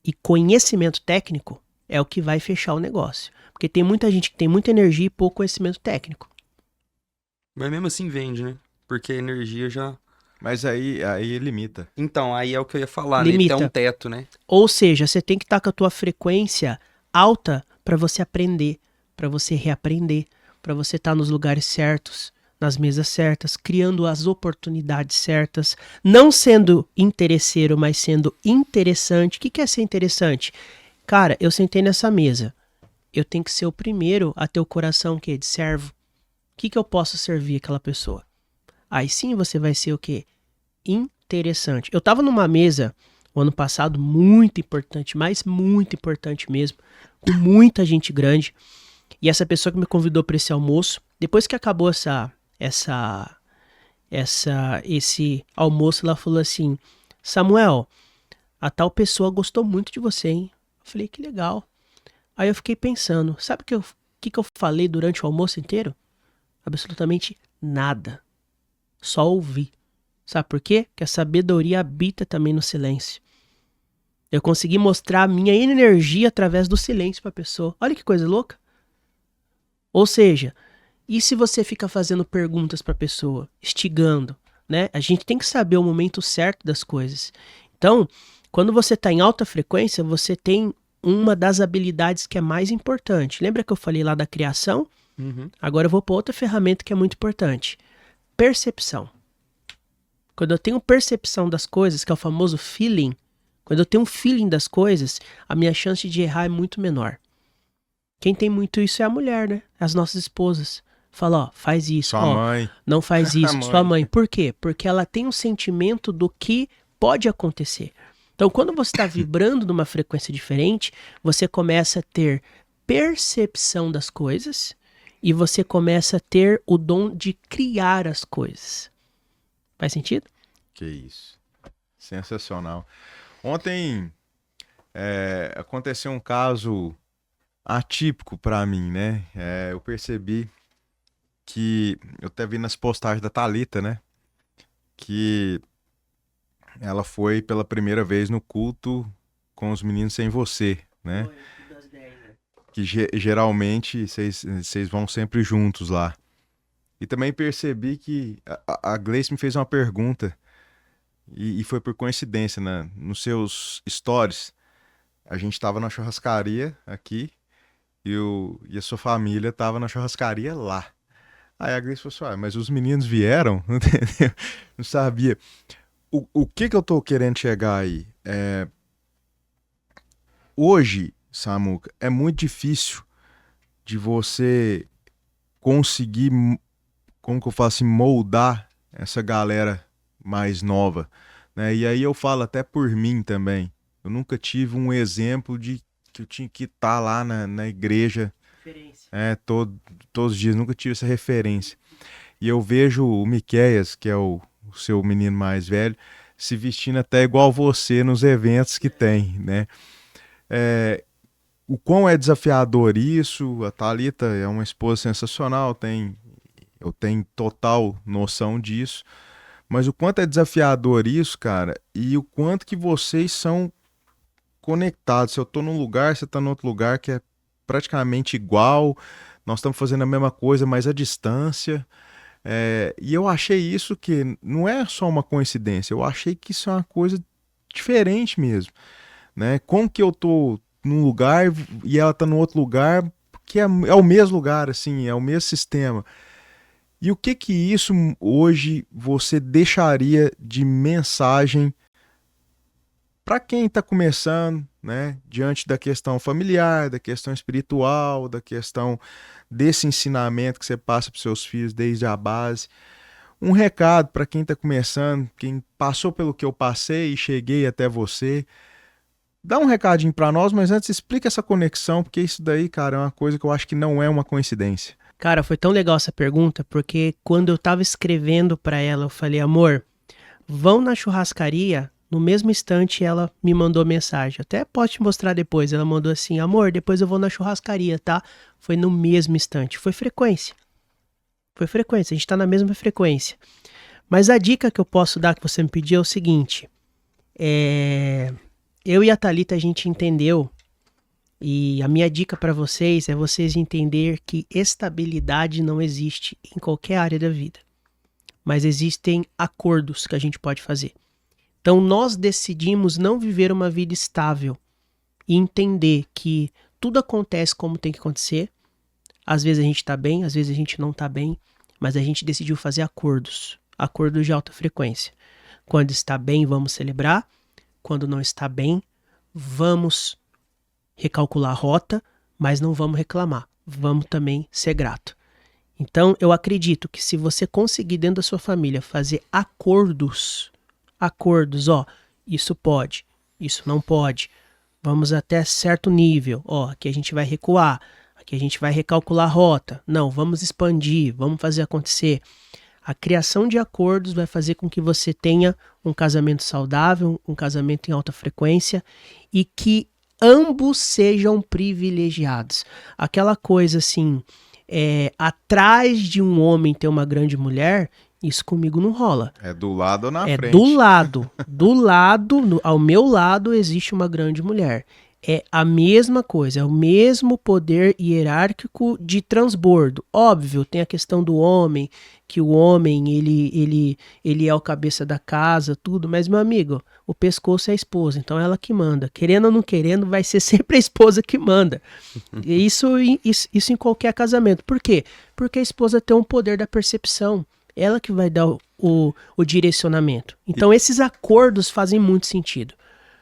[SPEAKER 3] e conhecimento técnico é o que vai fechar o negócio. Porque tem muita gente que tem muita energia e pouco conhecimento técnico.
[SPEAKER 1] Mas mesmo assim vende, né? Porque a energia já...
[SPEAKER 2] Mas aí limita.
[SPEAKER 1] Então, aí é o que eu ia falar,
[SPEAKER 3] Limita.
[SPEAKER 1] né? Tem um teto, né?
[SPEAKER 3] Ou seja, você tem que estar com a tua frequência alta para você aprender, para você reaprender, para você estar nos lugares certos, nas mesas certas, criando as oportunidades certas, não sendo interesseiro, mas sendo interessante. O que é ser interessante? Cara, eu sentei nessa mesa. Eu tenho que ser o primeiro a ter o coração de servo. O que eu posso servir aquela pessoa? Aí sim você vai ser o quê? Interessante. Eu tava numa mesa o ano passado muito importante, mas muito importante mesmo, com muita gente grande. E essa pessoa que me convidou para esse almoço, depois que acabou esse almoço, ela falou assim: Samuel, a tal pessoa gostou muito de você, hein? Eu falei, que legal. Aí eu fiquei pensando, sabe o que eu falei durante o almoço inteiro? Absolutamente nada. Só ouvi. Sabe por quê? Porque a sabedoria habita também no silêncio. Eu consegui mostrar a minha energia através do silêncio para a pessoa. Olha que coisa louca. Ou seja, e se você fica fazendo perguntas para a pessoa, instigando, né? A gente tem que saber o momento certo das coisas. Então, quando você está em alta frequência, você tem uma das habilidades que é mais importante. Lembra que eu falei lá da criação? Agora eu vou para outra ferramenta que é muito importante. Percepção. Quando eu tenho percepção das coisas, que é o famoso feeling, quando eu tenho um feeling das coisas, a minha chance de errar é muito menor. Quem tem muito isso é a mulher, né? As nossas esposas. Fala, ó, faz isso.
[SPEAKER 2] Sua
[SPEAKER 3] ó,
[SPEAKER 2] mãe.
[SPEAKER 3] não faz isso.
[SPEAKER 2] Mãe.
[SPEAKER 3] Sua mãe. Por quê? Porque ela tem um sentimento do que pode acontecer. Então, quando você está vibrando numa frequência diferente, você começa a ter percepção das coisas e você começa a ter o dom de criar as coisas. Faz sentido?
[SPEAKER 2] Que isso. Sensacional. Ontem aconteceu um caso atípico para mim, né? Eu percebi que eu até vi nas postagens da Thalita, né? Que ela foi pela primeira vez no culto com os meninos sem você, né? Que geralmente vocês vão sempre juntos lá. E também percebi que a Gleice me fez uma pergunta e foi por coincidência, né? Nos seus stories, a gente estava na churrascaria aqui e a sua família estava na churrascaria lá. Aí a Gleice falou assim, mas os meninos vieram? Entendeu? Não sabia. O que eu tô querendo chegar aí? Hoje, Samuca, é muito difícil de você conseguir, como que eu falo assim, moldar essa galera mais nova, né? E aí eu falo até por mim também. Eu nunca tive um exemplo de que eu tinha que estar lá na igreja todos os dias, nunca tive essa referência. E eu vejo o Miqueias, que é o seu menino mais velho, se vestindo até igual você nos eventos que tem, né? O quão é desafiador isso, a Thalita é uma esposa sensacional, eu tenho total noção disso, mas o quanto é desafiador isso, cara, e o quanto que vocês são conectados. Se eu tô num lugar, você tá em outro lugar que é praticamente igual, nós estamos fazendo a mesma coisa, mas à distância. E eu achei isso que não é só uma coincidência, eu achei que isso é uma coisa diferente mesmo, né? Como que eu tô num lugar e ela tá no outro lugar, que é o mesmo lugar, assim, é o mesmo sistema. E o que isso hoje você deixaria de mensagem para quem está começando, né? Diante da questão familiar, da questão espiritual, da questão desse ensinamento que você passa para seus filhos desde a base. Um recado para quem está começando, quem passou pelo que eu passei e cheguei até você. Dá um recadinho para nós, mas antes explica essa conexão, porque isso daí, cara, é uma coisa que eu acho que não é uma coincidência.
[SPEAKER 3] Cara, foi tão legal essa pergunta, porque quando eu tava escrevendo para ela, eu falei, amor, vão na churrascaria. No mesmo instante, ela me mandou mensagem. Até posso te mostrar depois. Ela mandou assim, amor, depois eu vou na churrascaria, tá? Foi no mesmo instante. Foi frequência. A gente tá na mesma frequência. Mas a dica que eu posso dar, que você me pediu, é o seguinte. Eu e a Thalita, a gente entendeu. E a minha dica para vocês é vocês entender que estabilidade não existe em qualquer área da vida. Mas existem acordos que a gente pode fazer. Então nós decidimos não viver uma vida estável e entender que tudo acontece como tem que acontecer. Às vezes a gente tá bem, às vezes a gente não tá bem, mas a gente decidiu fazer acordos de alta frequência. Quando está bem, vamos celebrar. Quando não está bem, vamos recalcular a rota, mas não vamos reclamar. Vamos também ser grato. Então, eu acredito que se você conseguir dentro da sua família fazer acordos, ó, isso pode, isso não pode, vamos até certo nível, ó, aqui a gente vai recuar, aqui a gente vai recalcular a rota, não, vamos expandir, vamos fazer acontecer. A criação de acordos vai fazer com que você tenha um casamento saudável, um casamento em alta frequência e que ambos sejam privilegiados. Aquela coisa assim, atrás de um homem ter uma grande mulher, isso comigo não rola.
[SPEAKER 2] É do lado ou na frente?
[SPEAKER 3] É do lado. Ao meu lado existe uma grande mulher. É a mesma coisa, é o mesmo poder hierárquico de transbordo. Óbvio, tem a questão do homem, que o homem, ele é o cabeça da casa, tudo, mas, meu amigo, o pescoço é a esposa, então é ela que manda. Querendo ou não querendo, vai ser sempre a esposa que manda. E isso em qualquer casamento. Por quê? Porque a esposa tem um poder da percepção. Ela que vai dar o direcionamento. Então, esses acordos fazem muito sentido.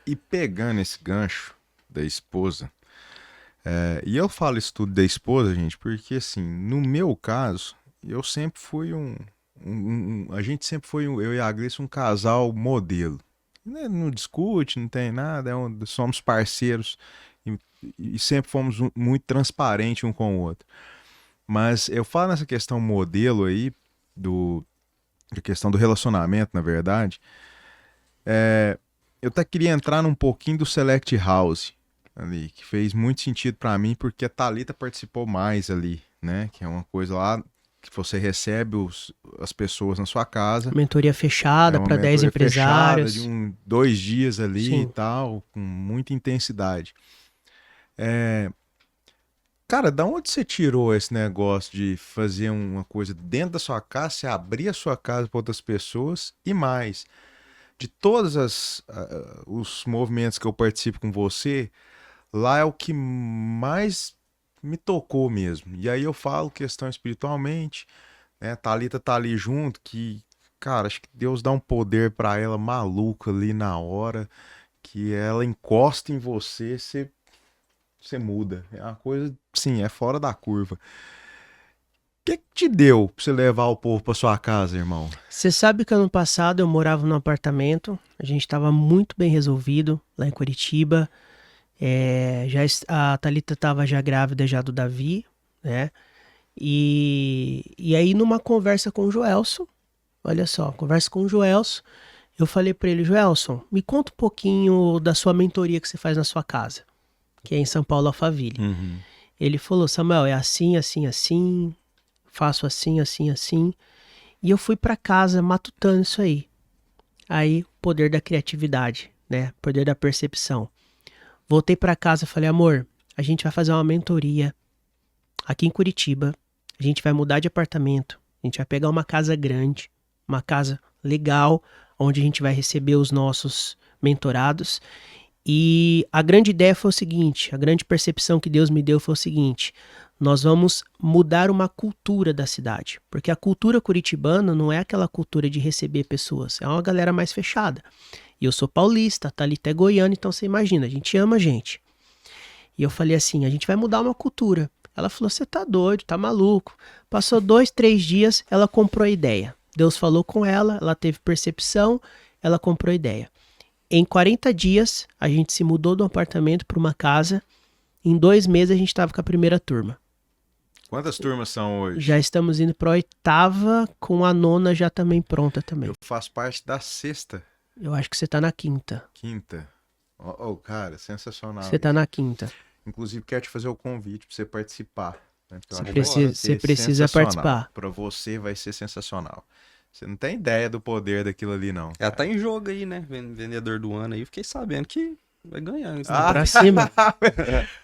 [SPEAKER 2] E pegando esse gancho da esposa, e eu falo isso tudo da esposa, gente, porque assim, no meu caso, eu sempre fui a gente sempre foi, eu e a Gleice, um casal modelo. Não discute, não tem nada, somos parceiros e sempre fomos muito transparentes um com o outro. Mas eu falo nessa questão modelo aí, da questão do relacionamento, na verdade, eu até queria entrar num pouquinho do Select House ali, que fez muito sentido pra mim, porque a Thalita participou mais ali, né? Que é uma coisa lá que você recebe as pessoas na sua casa.
[SPEAKER 3] Mentoria fechada para 10 empresários.
[SPEAKER 2] Fechada de 2 dias ali. Sim. E tal, com muita intensidade. Cara, da onde você tirou esse negócio de fazer uma coisa dentro da sua casa, você abrir a sua casa para outras pessoas e mais? De todos os movimentos que eu participo com você, lá é o que mais me tocou mesmo. E aí eu falo questão espiritualmente, né? Thalita tá ali junto, que, cara, acho que Deus dá um poder pra ela maluco ali na hora, que ela encosta em você, você muda. É uma coisa, sim, é fora da curva. O que te deu pra você levar o povo pra sua casa, irmão?
[SPEAKER 3] Você sabe que ano passado eu morava num apartamento, a gente tava muito bem resolvido lá em Curitiba. A Thalita estava já grávida já do Davi, né? E aí numa conversa com o Joelson, olha só, conversa com o Joelson, eu falei para ele, Joelson, me conta um pouquinho da sua mentoria que você faz na sua casa, que é em São Paulo, Alphaville.
[SPEAKER 2] Uhum.
[SPEAKER 3] Ele falou, Samuel, é assim, assim, assim, faço assim, assim, assim. E eu fui para casa matutando isso aí. Aí, poder da criatividade, né? Poder da percepção. Voltei para casa e falei, amor, a gente vai fazer uma mentoria aqui em Curitiba. A gente vai mudar de apartamento. A gente vai pegar uma casa grande, uma casa legal, onde a gente vai receber os nossos mentorados. E a grande ideia foi o seguinte, a grande percepção que Deus me deu foi o seguinte, nós vamos mudar uma cultura da cidade. Porque a cultura curitibana não é aquela cultura de receber pessoas, é uma galera mais fechada. E eu sou paulista, a Thalita é goiana, então você imagina, a gente ama a gente. E eu falei assim, a gente vai mudar uma cultura. Ela falou, você tá doido, tá maluco. Passou 2, 3 dias, ela comprou a ideia. Deus falou com ela, ela teve percepção, ela comprou a ideia. Em 40 dias, a gente se mudou de um apartamento para uma casa. Em 2 meses, a gente estava com a primeira turma.
[SPEAKER 2] Quantas turmas são hoje?
[SPEAKER 3] Já estamos indo para a 8ª, com a 9ª já também pronta também.
[SPEAKER 2] Eu faço parte da 6ª.
[SPEAKER 3] Eu acho que você tá na 5ª.
[SPEAKER 2] 5ª. Oh, cara, sensacional.
[SPEAKER 3] Você tá na 5ª.
[SPEAKER 2] Inclusive, quero te fazer o convite para você participar. Né?
[SPEAKER 3] Você precisa participar.
[SPEAKER 2] Para você vai ser sensacional. Você não tem ideia do poder daquilo ali, não.
[SPEAKER 1] Ela tá em jogo aí, né? Vendedor do ano aí. Eu fiquei sabendo que vai ganhar.
[SPEAKER 3] Pra cima.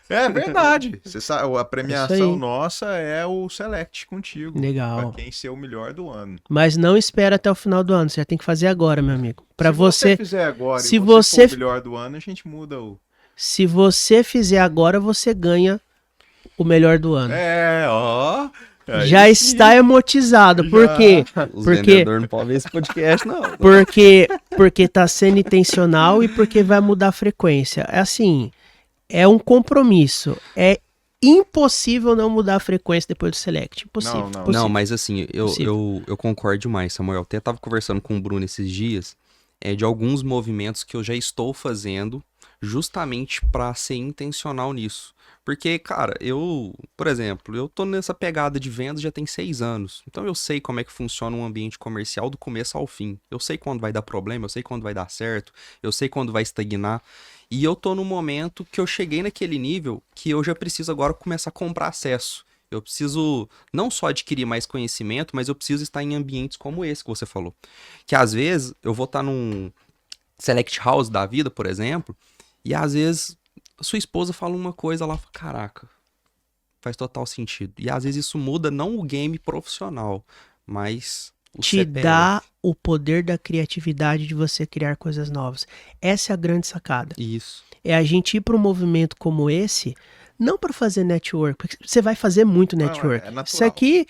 [SPEAKER 2] É verdade. Você sabe, a premiação nossa é o Select contigo.
[SPEAKER 3] Legal.
[SPEAKER 2] Pra quem ser o melhor do ano.
[SPEAKER 3] Mas não espera até o final do ano. Você já tem que fazer agora, meu amigo. Pra
[SPEAKER 2] se você fizer agora
[SPEAKER 3] se
[SPEAKER 2] você for o melhor do ano, a gente muda o...
[SPEAKER 3] Se você fizer agora, você ganha o melhor do ano. Já está emotizado. Por quê?
[SPEAKER 1] Os
[SPEAKER 3] Porque,
[SPEAKER 1] vendedores não podem ver esse podcast, não.
[SPEAKER 3] porque tá sendo intencional e porque vai mudar a frequência. É assim, é um compromisso. É impossível não mudar a frequência depois do Select. Impossível.
[SPEAKER 2] Não, não.
[SPEAKER 3] Impossível.
[SPEAKER 1] Não, mas assim,
[SPEAKER 3] Possível.
[SPEAKER 1] eu concordo demais, Samuel. Eu até tava conversando com o Bruno esses dias, de alguns movimentos que eu já estou fazendo justamente pra ser intencional nisso. Porque, cara, por exemplo, eu tô nessa pegada de vendas já tem 6 anos. Então eu sei como é que funciona um ambiente comercial do começo ao fim. Eu sei quando vai dar problema, eu sei quando vai dar certo, eu sei quando vai estagnar. E eu tô no momento que eu cheguei naquele nível que eu já preciso agora começar a comprar acesso. Eu preciso não só adquirir mais conhecimento, mas eu preciso estar em ambientes como esse que você falou. Que às vezes eu vou estar num select house da vida, por exemplo, e às vezes a sua esposa fala uma coisa lá, caraca, faz total sentido. E às vezes isso muda não o game profissional, mas o
[SPEAKER 3] Te
[SPEAKER 1] CPF.
[SPEAKER 3] dá o poder da criatividade de você criar coisas novas. Essa é a grande sacada.
[SPEAKER 1] Isso.
[SPEAKER 3] É a gente ir para um movimento como esse, não para fazer network, porque você vai fazer muito
[SPEAKER 2] Não,
[SPEAKER 3] network.
[SPEAKER 2] é natural.
[SPEAKER 3] Isso aqui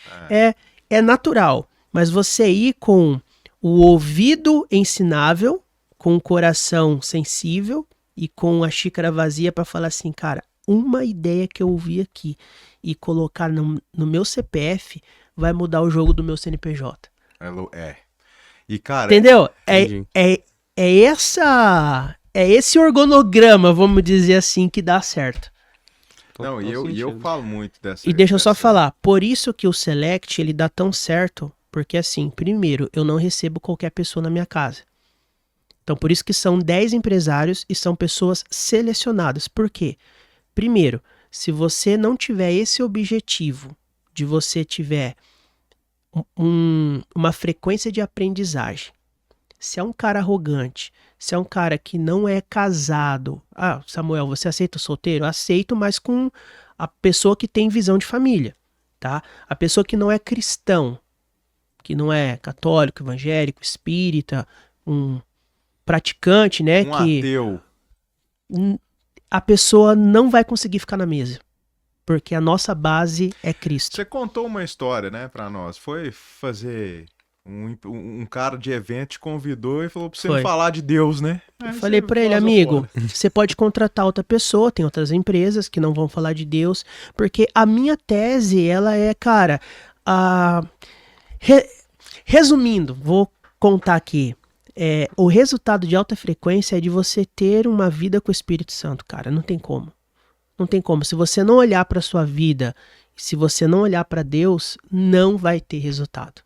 [SPEAKER 3] é natural, mas você ir com o ouvido ensinável, com o coração sensível e com a xícara vazia para falar assim, cara, uma ideia que eu ouvi aqui e colocar no meu CPF vai mudar o jogo do meu CNPJ.
[SPEAKER 2] É. E, cara,
[SPEAKER 3] Entendeu?
[SPEAKER 1] Entendi.
[SPEAKER 3] É esse organograma, vamos dizer assim, que dá certo.
[SPEAKER 2] não,
[SPEAKER 1] Total
[SPEAKER 2] e eu
[SPEAKER 1] sentido.
[SPEAKER 2] falo muito dessa.
[SPEAKER 3] E deixa eu só
[SPEAKER 2] dessa-
[SPEAKER 3] falar, por isso que o Select ele dá tão certo, porque assim, primeiro, eu não recebo qualquer pessoa na minha casa. Então por isso que são 10 empresários e são pessoas selecionadas. Por quê? Primeiro, se você não tiver esse objetivo de você tiver uma frequência de aprendizagem, se é um cara arrogante, se é um cara que não é casado, Samuel, você aceita o solteiro? Aceito, mas com a pessoa que tem visão de família, tá? A pessoa que não é cristão, que não é católico, evangélico, espírita, um praticante, né?
[SPEAKER 2] Um
[SPEAKER 3] que
[SPEAKER 2] ateu.
[SPEAKER 3] a pessoa não vai conseguir ficar na mesa, porque a nossa base é Cristo.
[SPEAKER 2] Você contou uma história, né, pra nós. Foi fazer. Um cara de evento te convidou e falou pra você
[SPEAKER 3] Foi.
[SPEAKER 2] não falar de Deus, né?
[SPEAKER 3] Eu falei pra ele, amigo, você pode contratar outra pessoa, tem outras empresas que não vão falar de Deus, porque a minha tese, ela é, cara, resumindo, vou contar aqui, o resultado de alta frequência é de você ter uma vida com o Espírito Santo, cara, não tem como. Não tem como, se você não olhar pra sua vida, se você não olhar pra Deus, não vai ter resultado.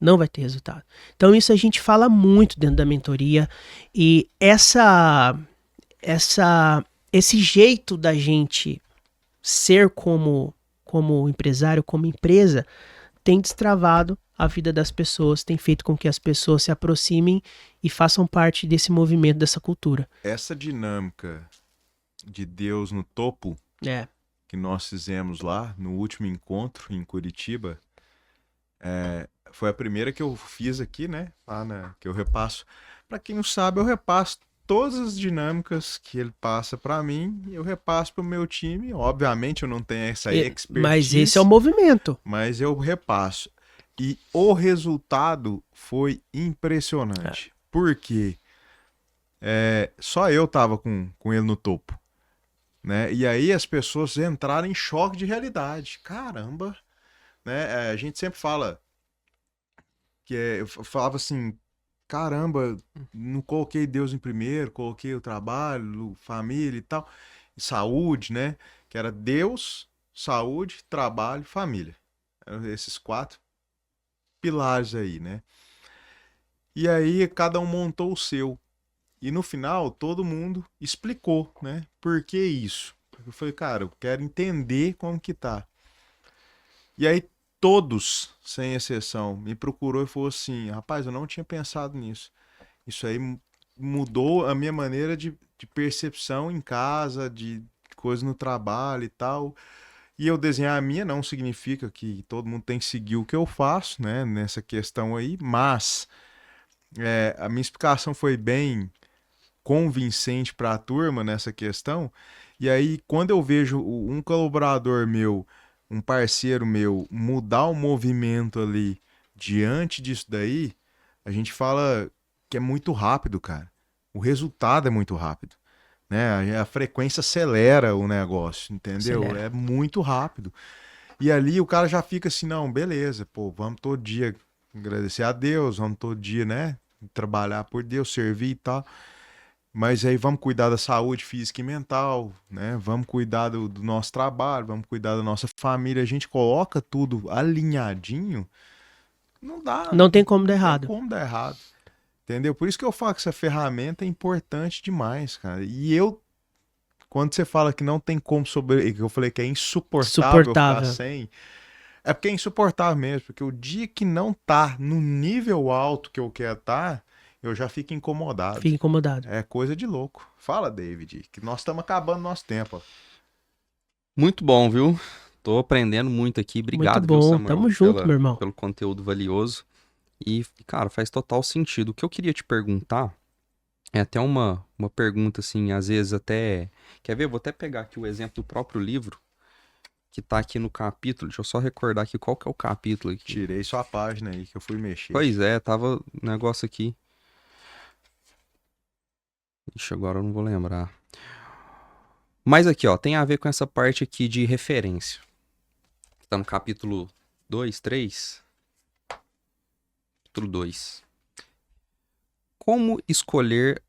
[SPEAKER 3] Não vai ter resultado. Então isso a gente fala muito dentro da mentoria e esse jeito da gente ser como empresário, como empresa, tem destravado a vida das pessoas, tem feito com que as pessoas se aproximem e façam parte desse movimento, dessa cultura.
[SPEAKER 2] Essa dinâmica de Deus no topo que nós fizemos lá no último encontro em Curitiba, foi a primeira que eu fiz aqui, né? Que eu repasso. Pra quem não sabe, eu repasso todas as dinâmicas que ele passa pra mim, eu repasso pro meu time. Obviamente eu não tenho essa expertise.
[SPEAKER 3] Mas esse é o movimento.
[SPEAKER 2] Mas eu repasso. E o resultado foi impressionante. Por quê? Só eu tava com ele no topo, né? E aí as pessoas entraram em choque de realidade. Caramba! Né? A gente sempre fala eu falava assim, caramba, não coloquei Deus em primeiro, coloquei o trabalho, família e tal, e saúde, né? Que era Deus, saúde, trabalho, família. Eram esses 4 pilares aí, né? E aí cada um montou o seu. E no final todo mundo explicou, né? Por que isso? Eu falei, cara, eu quero entender como que tá. E aí todos, sem exceção, me procurou e falou assim, rapaz, eu não tinha pensado nisso. Isso aí mudou a minha maneira de percepção em casa, de coisa no trabalho e tal. E eu desenhar a minha não significa que todo mundo tem que seguir o que eu faço, né, nessa questão aí, mas a minha explicação foi bem convincente para a turma nessa questão. E aí, quando eu vejo um colaborador meu um parceiro meu mudar o movimento ali diante disso daí, a gente fala que é muito rápido, cara. O resultado é muito rápido, né? A frequência acelera o negócio, entendeu?
[SPEAKER 3] Acelera.
[SPEAKER 2] É muito rápido. E ali o cara já fica assim, não, beleza, pô, vamos todo dia agradecer a Deus, vamos todo dia, né? Trabalhar por Deus, servir e tal. Mas aí vamos cuidar da saúde física e mental, né? Vamos cuidar do nosso trabalho, vamos cuidar da nossa família. A gente coloca tudo alinhadinho, não dá,
[SPEAKER 3] Não tem como dar
[SPEAKER 2] não tem
[SPEAKER 3] errado.
[SPEAKER 2] como dar errado. Entendeu? Por isso que eu falo que essa ferramenta é importante demais, cara. E eu, quando você fala que não tem como sobre, que eu falei que é insuportável ficar
[SPEAKER 3] Insuportável.
[SPEAKER 2] sem, é porque é insuportável mesmo, porque o dia que não tá no nível alto que eu quero estar, eu já fico incomodado.
[SPEAKER 3] Fica incomodado.
[SPEAKER 2] É coisa de louco. Fala, David, que nós estamos acabando nosso tempo. Ó.
[SPEAKER 1] Muito bom, viu? Tô aprendendo muito aqui. Obrigado,
[SPEAKER 3] Muito
[SPEAKER 1] viu,
[SPEAKER 3] bom.
[SPEAKER 1] Samuel,
[SPEAKER 3] Tamo junto, meu irmão.
[SPEAKER 1] pelo conteúdo valioso. E, cara, faz total sentido. O que eu queria te perguntar é até uma pergunta, assim, às vezes até... Quer ver? Vou até pegar aqui o exemplo do próprio livro, que tá aqui no capítulo. Deixa eu só recordar aqui qual que é o capítulo aqui.
[SPEAKER 2] Tirei sua página aí que eu fui mexer.
[SPEAKER 1] Pois é, tava um negócio aqui. Ixi, agora eu não vou lembrar. Mas aqui, ó, tem a ver com essa parte aqui de referência. Tá no capítulo 2, 3. Capítulo 2. Como escolher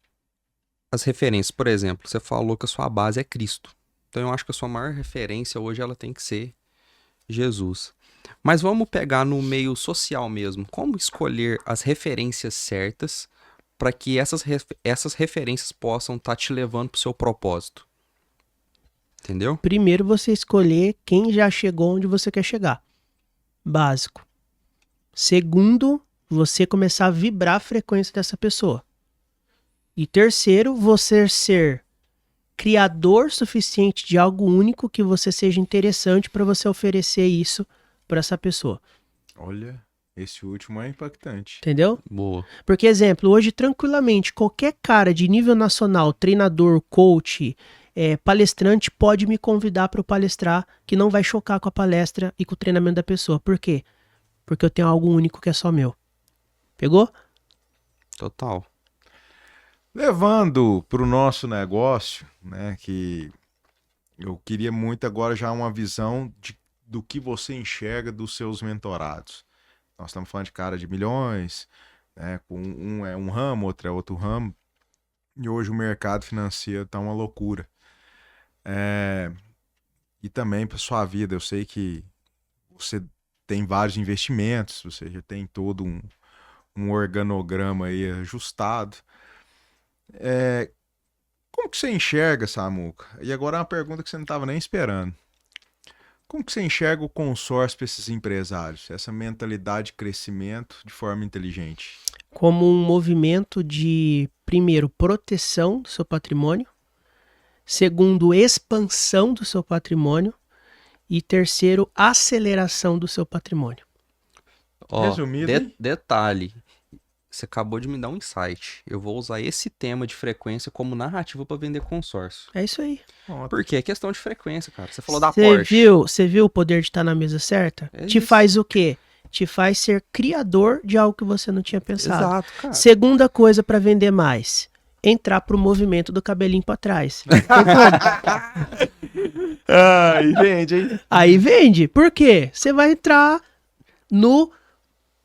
[SPEAKER 1] as referências? Por exemplo, você falou que a sua base é Cristo. Então eu acho que a sua maior referência hoje ela tem que ser Jesus. Mas vamos pegar no meio social mesmo. Como escolher as referências certas para que essas referências possam estar te levando para o seu propósito? Entendeu?
[SPEAKER 3] Primeiro você escolher quem já chegou onde você quer chegar. Básico. Segundo, você começar a vibrar a frequência dessa pessoa. E terceiro, você ser criador suficiente de algo único que você seja interessante para você oferecer isso para essa pessoa.
[SPEAKER 2] Olha, esse último é impactante.
[SPEAKER 3] Entendeu?
[SPEAKER 1] Boa.
[SPEAKER 3] Porque, exemplo, hoje tranquilamente qualquer cara de nível nacional, treinador, coach, palestrante pode me convidar para palestrar, que não vai chocar com a palestra e com o treinamento da pessoa. Por quê? Porque eu tenho algo único que é só meu. Pegou?
[SPEAKER 1] Total.
[SPEAKER 2] Levando para o nosso negócio, né, que eu queria muito agora já uma visão do que você enxerga dos seus mentorados. Nós estamos falando de cara de milhões, né, com um é um ramo, outro é outro ramo, e hoje o mercado financeiro está uma loucura. E também para sua vida, eu sei que você tem vários investimentos, você já tem todo um organograma aí ajustado. Como que você enxerga, Samuca? E agora é uma pergunta que você não estava nem esperando. Como que você enxerga o consórcio para esses empresários? Essa mentalidade de crescimento de forma inteligente?
[SPEAKER 3] Como um movimento de, primeiro, proteção do seu patrimônio. Segundo, expansão do seu patrimônio. E terceiro, aceleração do seu patrimônio.
[SPEAKER 1] Ó,
[SPEAKER 2] Resumido, hein?
[SPEAKER 1] detalhe. Você acabou de me dar um insight. Eu vou usar esse tema de frequência como narrativa para vender consórcio.
[SPEAKER 3] É isso aí.
[SPEAKER 1] Porque é questão de frequência, cara. Você falou da
[SPEAKER 3] Você
[SPEAKER 1] Porsche.
[SPEAKER 3] viu o poder de estar na mesa certa?
[SPEAKER 1] É
[SPEAKER 3] Te
[SPEAKER 1] isso.
[SPEAKER 3] faz o quê? Te faz ser criador de algo que você não tinha pensado.
[SPEAKER 1] Exato, cara.
[SPEAKER 3] Segunda coisa para vender mais. Entrar pro movimento do cabelinho para trás.
[SPEAKER 2] Ai, vende, hein?
[SPEAKER 3] Aí vende. Por quê? Você vai entrar no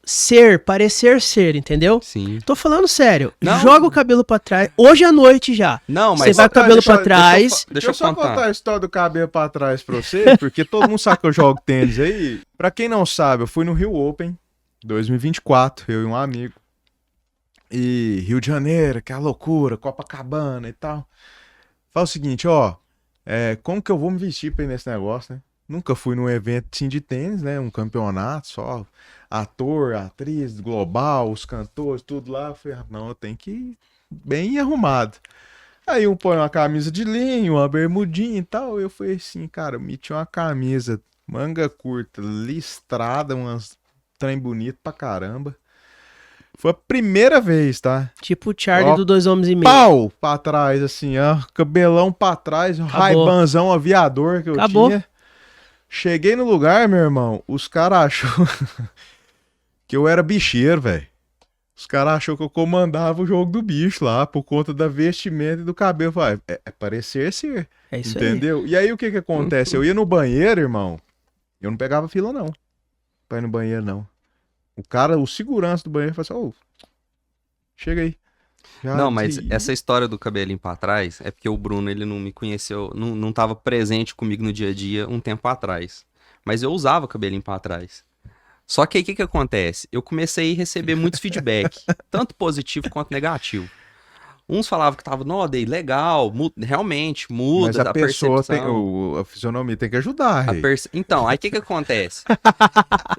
[SPEAKER 3] ser, parecer ser, entendeu?
[SPEAKER 1] Sim.
[SPEAKER 3] Tô falando sério.
[SPEAKER 1] Não.
[SPEAKER 3] Joga o cabelo pra trás. Hoje à noite já.
[SPEAKER 1] Não,
[SPEAKER 3] Você
[SPEAKER 1] mas
[SPEAKER 3] vai com o cabelo
[SPEAKER 2] Deixa eu-
[SPEAKER 3] pra trás.
[SPEAKER 1] deixa eu
[SPEAKER 2] só
[SPEAKER 1] contar.
[SPEAKER 2] contar a história do cabelo pra trás pra você, porque todo mundo sabe que eu jogo tênis aí. Pra quem não sabe, eu fui no Rio Open 2024, eu e um amigo. E Rio de Janeiro, que é a loucura, Copacabana e tal. Fala o seguinte, ó, como que eu vou me vestir pra ir nesse negócio, né? Nunca fui num evento assim, de tênis, né? Um campeonato só. Ator, atriz, global, os cantores, tudo lá. Eu falei, não, eu tenho que ir bem arrumado. Aí um põe uma camisa de linho, uma bermudinha e tal. Eu falei assim, cara, eu meti uma camisa, manga curta, listrada, umas trem bonito pra caramba. Foi a primeira vez, tá?
[SPEAKER 3] Tipo o Charlie
[SPEAKER 2] Ó,
[SPEAKER 3] do Dois Homens e Meio.
[SPEAKER 2] Pau pra trás, assim, ó. Cabelão pra trás, um
[SPEAKER 3] Acabou.
[SPEAKER 2] raibanzão aviador que eu
[SPEAKER 3] Acabou.
[SPEAKER 2] tinha. Cheguei no lugar, meu irmão, os caras achou que eu era bicheiro, velho. Os caras achou que eu comandava o jogo do bicho lá, por conta da vestimenta e do cabelo. Vai, é parecer ser,
[SPEAKER 3] É isso
[SPEAKER 2] entendeu? E aí o que que acontece? Eu ia no banheiro, irmão, eu não pegava fila não, pra ir no banheiro não. O segurança do banheiro falou assim, ô, chega aí. Já
[SPEAKER 1] Não, mas
[SPEAKER 2] disse,
[SPEAKER 1] essa história do cabelinho pra trás é porque o Bruno, ele não me conheceu, não tava presente comigo no dia a dia um tempo atrás. Mas eu usava cabelinho pra trás. Só que aí o que que acontece? Eu comecei a receber muitos feedback, tanto positivo quanto negativo. Uns falavam que tava, não, Dei, legal, realmente, muda
[SPEAKER 2] mas a pessoa tem,
[SPEAKER 1] percepção.
[SPEAKER 2] a fisionomia tem que ajudar, rei.
[SPEAKER 1] Então, aí o que que acontece?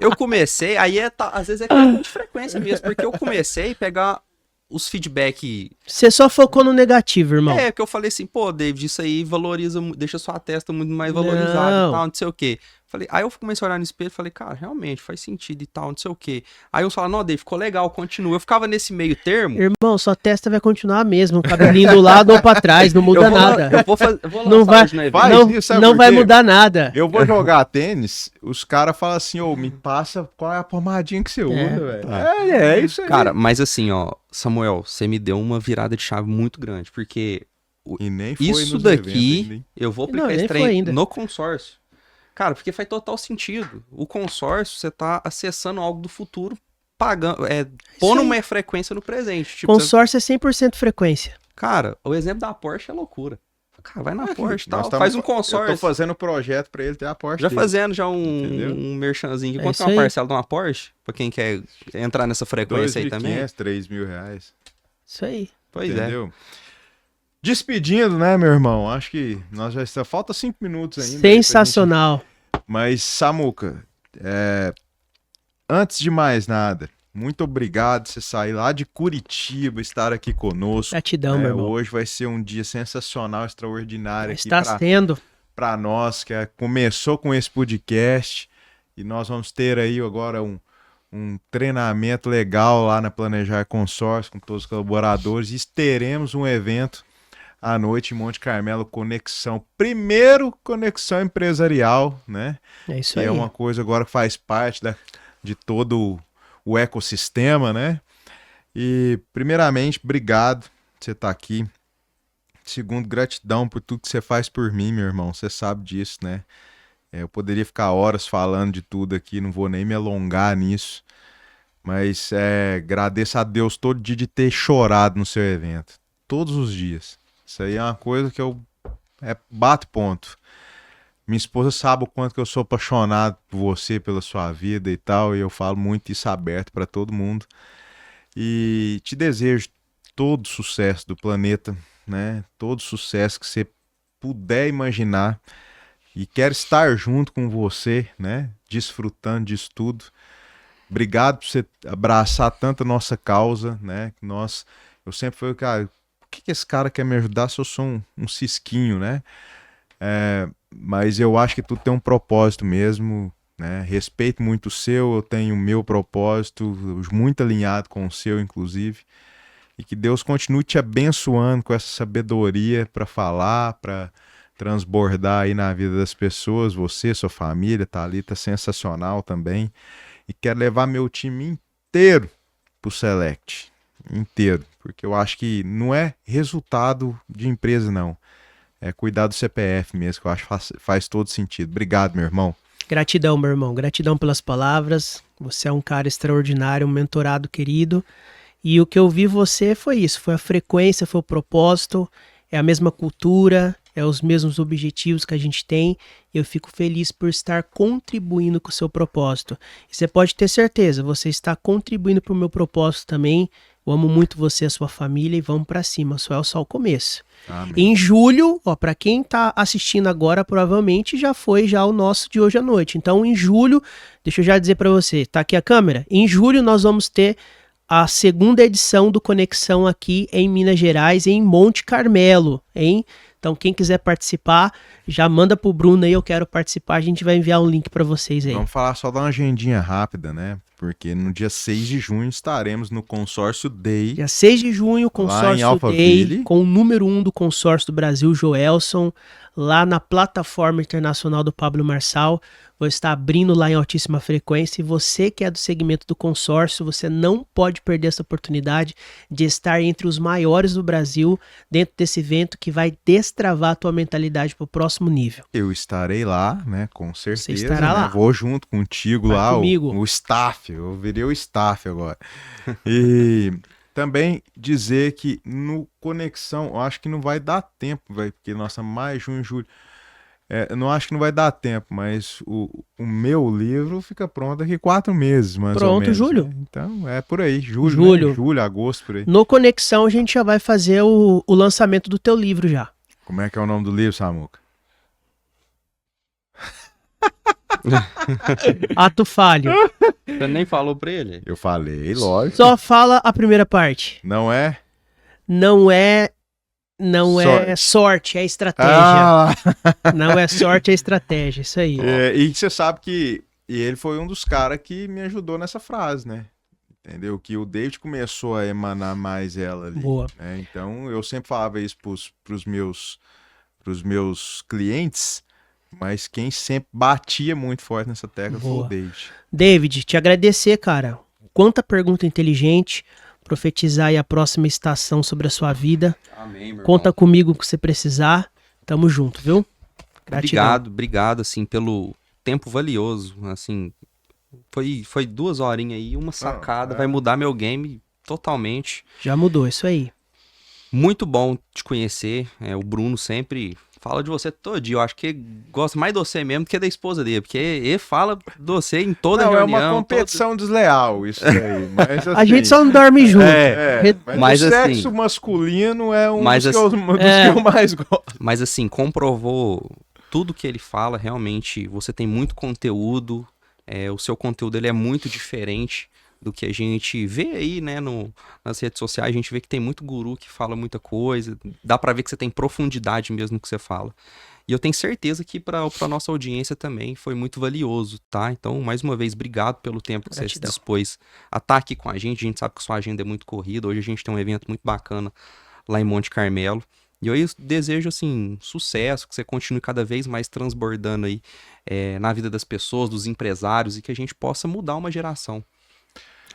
[SPEAKER 1] Eu comecei, aí às vezes é questão de frequência mesmo, porque eu comecei a pegar os feedback.
[SPEAKER 3] Você só focou no negativo, irmão.
[SPEAKER 1] É, que eu falei assim, pô, David, isso aí valoriza, deixa sua testa muito mais valorizada
[SPEAKER 3] Não.
[SPEAKER 1] e tal, não sei o quê. Falei, aí eu comecei a olhar no espelho e falei, cara, realmente faz sentido e tal, não sei o quê. Aí uns falaram, não, David, ficou legal, continua. Eu ficava nesse meio termo.
[SPEAKER 3] Irmão, sua testa vai continuar a mesma, o cabelinho do lado ou pra trás, não muda nada.
[SPEAKER 1] Eu vou
[SPEAKER 3] Não
[SPEAKER 1] lançar
[SPEAKER 3] vai-
[SPEAKER 1] hoje no evento.
[SPEAKER 2] Faz
[SPEAKER 3] Não,
[SPEAKER 2] isso, sabe
[SPEAKER 3] não
[SPEAKER 2] por
[SPEAKER 3] vai
[SPEAKER 2] quê?
[SPEAKER 3] mudar nada.
[SPEAKER 2] Eu vou jogar tênis, os caras falam assim, ô, me passa qual é a pomadinha que você usa, velho. É isso aí.
[SPEAKER 1] Cara, mas assim, ó, Samuel, você me deu uma virada de chave muito grande, porque
[SPEAKER 2] E nem foi
[SPEAKER 1] isso
[SPEAKER 2] nos
[SPEAKER 1] daqui,
[SPEAKER 2] eventos ainda, hein?
[SPEAKER 1] eu vou
[SPEAKER 3] Não,
[SPEAKER 1] aplicar esse
[SPEAKER 3] nem
[SPEAKER 1] trem
[SPEAKER 3] foi ainda.
[SPEAKER 1] no consórcio. Cara, porque faz total sentido. O consórcio, você tá acessando algo do futuro, pagando, pondo
[SPEAKER 3] aí.
[SPEAKER 1] uma frequência no presente. Tipo,
[SPEAKER 3] Consórcio é 100% frequência.
[SPEAKER 1] cara, o exemplo da Porsche é loucura. Cara, vai na Porsche e
[SPEAKER 2] Nós
[SPEAKER 1] tal,
[SPEAKER 2] tamo-
[SPEAKER 1] faz um
[SPEAKER 2] Eu tô
[SPEAKER 1] consórcio.
[SPEAKER 2] fazendo projeto pra ele ter a Porsche
[SPEAKER 1] Já
[SPEAKER 2] dele.
[SPEAKER 1] fazendo já
[SPEAKER 2] Entendeu?
[SPEAKER 1] um merchanzinho.
[SPEAKER 3] É
[SPEAKER 1] Quanto é
[SPEAKER 3] isso
[SPEAKER 1] uma
[SPEAKER 3] aí.
[SPEAKER 1] parcela de uma Porsche? Pra quem quer entrar nessa frequência aí também?
[SPEAKER 2] 2.500, 3.000 reais.
[SPEAKER 3] Isso aí.
[SPEAKER 1] Pois é.
[SPEAKER 2] Entendeu? Despedindo, né, meu irmão? Acho que nós já está. Falta 5 minutos ainda. aí pra
[SPEAKER 3] Sensacional.
[SPEAKER 2] gente- Mas, Samuca, antes de mais nada, muito obrigado por você sair lá de Curitiba, estar aqui conosco.
[SPEAKER 3] Gratidão, meu irmão.
[SPEAKER 2] Hoje vai ser um dia sensacional, extraordinário aqui
[SPEAKER 3] Está sendo.
[SPEAKER 2] para nós, que começou com esse podcast. E nós vamos ter aí agora um treinamento legal lá na Planejar Consórcio com todos os colaboradores. E teremos um evento à noite em Monte Carmelo, Conexão. Primeiro Conexão Empresarial, né?
[SPEAKER 3] É isso
[SPEAKER 2] Que
[SPEAKER 3] aí.
[SPEAKER 2] é uma coisa agora que faz parte de todo o ecossistema, né? E, primeiramente, obrigado por você estar aqui. Segundo, gratidão por tudo que você faz por mim, meu irmão. Você sabe disso, né? Eu poderia ficar horas falando de tudo aqui, não vou nem me alongar nisso. Mas agradeço a Deus todo dia de ter chorado no seu evento. Todos os dias. Isso aí é uma coisa que eu bato ponto. Minha esposa sabe o quanto que eu sou apaixonado por você, pela sua vida e tal. E eu falo muito isso aberto para todo mundo. E te desejo todo o sucesso do planeta, né? Todo o sucesso que você puder imaginar. E quero estar junto com você, né? Desfrutando disso tudo. Obrigado por você abraçar tanto a nossa causa, né? Eu sempre falei, cara, por que esse cara quer me ajudar se eu sou um cisquinho, né? Mas eu acho que tudo tem um propósito mesmo, né? Respeito muito o seu, eu tenho o meu propósito, muito alinhado com o seu, inclusive. E que Deus continue te abençoando com essa sabedoria para falar, para transbordar aí na vida das pessoas. Você, sua família, tá ali, tá sensacional também. E quero levar meu time inteiro pro Select. Inteiro. Porque eu acho que não é resultado de empresa, não. É cuidar do CPF mesmo, que eu acho que faz todo sentido. Obrigado, meu irmão.
[SPEAKER 3] Gratidão, meu irmão. Gratidão pelas palavras. Você é um cara extraordinário, um mentorado querido. E o que eu vi você foi isso. Foi a frequência, foi o propósito. É a mesma cultura, é os mesmos objetivos que a gente tem. E eu fico feliz por estar contribuindo com o seu propósito. E você pode ter certeza, você está contribuindo para o meu propósito também. Eu amo muito você e a sua família e vamos para cima. Só é só o começo.
[SPEAKER 2] Amém.
[SPEAKER 3] Em julho, ó, para quem tá assistindo agora, provavelmente já foi já o nosso de hoje à noite. Então, em julho, deixa eu já dizer para você, tá aqui a câmera? Em julho nós vamos ter a segunda edição do Conexão aqui em Minas Gerais, em Monte Carmelo. hein? Então, quem quiser participar, já manda pro Bruno aí, eu quero participar, a gente vai enviar um link para vocês aí.
[SPEAKER 2] Vamos falar só da uma agendinha rápida, né? Porque no dia 6 de junho estaremos no Consórcio Day.
[SPEAKER 3] Dia 6 de junho,
[SPEAKER 2] Lá em
[SPEAKER 3] Consórcio Day,
[SPEAKER 2] Alphaville.
[SPEAKER 3] com o número 1 do consórcio do Brasil, Joelson, lá na plataforma internacional do Pablo Marçal. Vou estar abrindo lá em altíssima frequência. E você que é do segmento do consórcio, você não pode perder essa oportunidade de estar entre os maiores do Brasil dentro desse evento que vai destravar a tua mentalidade para o próximo nível.
[SPEAKER 2] Eu estarei lá, né? Com certeza.
[SPEAKER 3] estará
[SPEAKER 2] né?
[SPEAKER 3] lá.
[SPEAKER 2] Vou junto contigo
[SPEAKER 3] Vai
[SPEAKER 2] lá,
[SPEAKER 3] comigo.
[SPEAKER 2] o staff. Eu virei o staff agora. E também dizer que no Conexão, eu acho que não vai dar tempo, velho, porque nossa, maio, junho, julho. Eu não acho que não vai dar tempo, mas o meu livro fica pronto daqui 4 meses, mais ou
[SPEAKER 3] Pronto,
[SPEAKER 2] menos.
[SPEAKER 3] julho.
[SPEAKER 2] Né? Então, é por aí, julho,
[SPEAKER 3] Julho.
[SPEAKER 2] né? Julho, agosto, por aí.
[SPEAKER 3] No Conexão, a gente já vai fazer o lançamento do teu livro já.
[SPEAKER 2] Como é que é o nome do livro, Samuca?
[SPEAKER 3] Ato falho.
[SPEAKER 1] Você nem falou pra ele?
[SPEAKER 2] Eu falei, lógico.
[SPEAKER 3] Só fala a primeira parte.
[SPEAKER 2] Não é?
[SPEAKER 3] Não é sorte, é estratégia.
[SPEAKER 2] Ah!
[SPEAKER 3] Não é sorte, é estratégia. Isso aí.
[SPEAKER 2] E você sabe que ele foi um dos caras que me ajudou nessa frase, né? Entendeu? Que o David começou a emanar mais ela ali.
[SPEAKER 3] Boa.
[SPEAKER 2] Né? Então, eu sempre falava isso pros meus clientes, mas quem sempre batia muito forte nessa tecla foi o
[SPEAKER 3] Boa.
[SPEAKER 2] David.
[SPEAKER 3] David, te agradecer, cara. Quanta pergunta inteligente. Profetizar aí a próxima estação sobre a sua vida.
[SPEAKER 1] Amém, meu
[SPEAKER 3] Conta
[SPEAKER 1] irmão.
[SPEAKER 3] comigo o que você precisar. Tamo junto, viu? Gratidão.
[SPEAKER 1] Obrigado, assim, pelo tempo valioso, assim, foi 2 horinhas aí, uma sacada, vai mudar meu game totalmente.
[SPEAKER 3] Já mudou, isso aí.
[SPEAKER 1] Muito bom te conhecer, o Bruno sempre fala de você todo dia, eu acho que gosta mais de você mesmo do que da esposa dele, porque ele fala de você em toda
[SPEAKER 2] Não,
[SPEAKER 1] reunião.
[SPEAKER 2] é uma competição desleal isso aí, mas
[SPEAKER 3] A
[SPEAKER 2] assim,
[SPEAKER 3] gente só não dorme junto.
[SPEAKER 2] mas
[SPEAKER 1] Mas
[SPEAKER 2] o
[SPEAKER 1] assim-
[SPEAKER 2] sexo masculino é um
[SPEAKER 1] Mas
[SPEAKER 2] dos,
[SPEAKER 1] assim-
[SPEAKER 2] que eu mais gosto.
[SPEAKER 1] Mas assim, comprovou tudo que ele fala, realmente, você tem muito conteúdo, o seu conteúdo ele é muito diferente do que a gente vê aí, né, nas redes sociais, a gente vê que tem muito guru que fala muita coisa, dá pra ver que você tem profundidade mesmo no que você fala. E eu tenho certeza que pra nossa audiência também foi muito valioso, tá? Então, mais uma vez, obrigado pelo tempo que você se
[SPEAKER 3] Gratidão.
[SPEAKER 1] dispôs a estar aqui com a gente sabe que sua agenda é muito corrida, hoje a gente tem um evento muito bacana lá em Monte Carmelo. E eu desejo, assim, sucesso, que você continue cada vez mais transbordando aí na vida das pessoas, dos empresários, e que a gente possa mudar uma geração.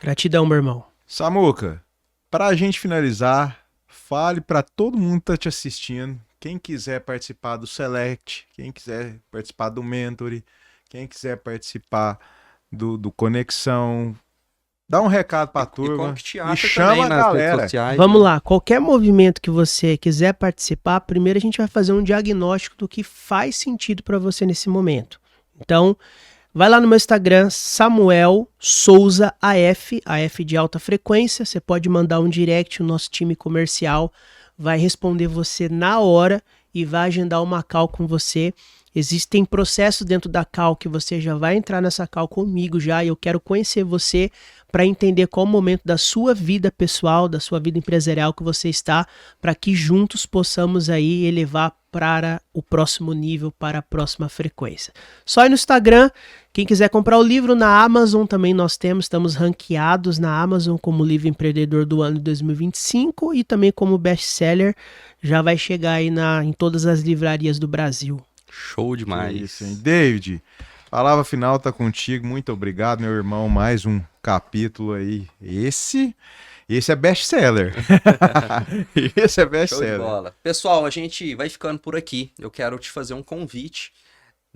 [SPEAKER 3] Gratidão, meu irmão.
[SPEAKER 2] Samuca, pra gente finalizar, fale pra todo mundo que tá te assistindo, quem quiser participar do Select, quem quiser participar do Mentory, quem quiser participar do Conexão, dá um recado pra turma
[SPEAKER 1] como que te
[SPEAKER 2] e
[SPEAKER 1] acha
[SPEAKER 2] chama
[SPEAKER 1] também
[SPEAKER 2] a
[SPEAKER 1] nas redes
[SPEAKER 2] galera.
[SPEAKER 1] sociais.
[SPEAKER 3] Vamos lá, qualquer movimento que você quiser participar, primeiro a gente vai fazer um diagnóstico do que faz sentido para você nesse momento. Então, vai lá no meu Instagram, Samuel Souza AF, AF de alta frequência. Você pode mandar um direct, o nosso time comercial vai responder você na hora e vai agendar uma call com você. Existem processos dentro da call que você já vai entrar nessa call comigo já, e eu quero conhecer você para entender qual o momento da sua vida pessoal, da sua vida empresarial que você está, para que juntos possamos aí elevar para o próximo nível, para a próxima frequência. Só ir no Instagram. Quem quiser comprar o livro na Amazon também nós estamos ranqueados na Amazon como livro empreendedor do ano de 2025 e também como best-seller, já vai chegar aí em todas as livrarias do Brasil.
[SPEAKER 1] Show demais.
[SPEAKER 2] Isso, hein? David, palavra final tá contigo, muito obrigado, meu irmão, mais um capítulo aí, esse é best-seller. Esse é
[SPEAKER 1] Show de
[SPEAKER 2] best-seller.
[SPEAKER 1] bola. Pessoal, a gente vai ficando por aqui. Eu quero te fazer um convite.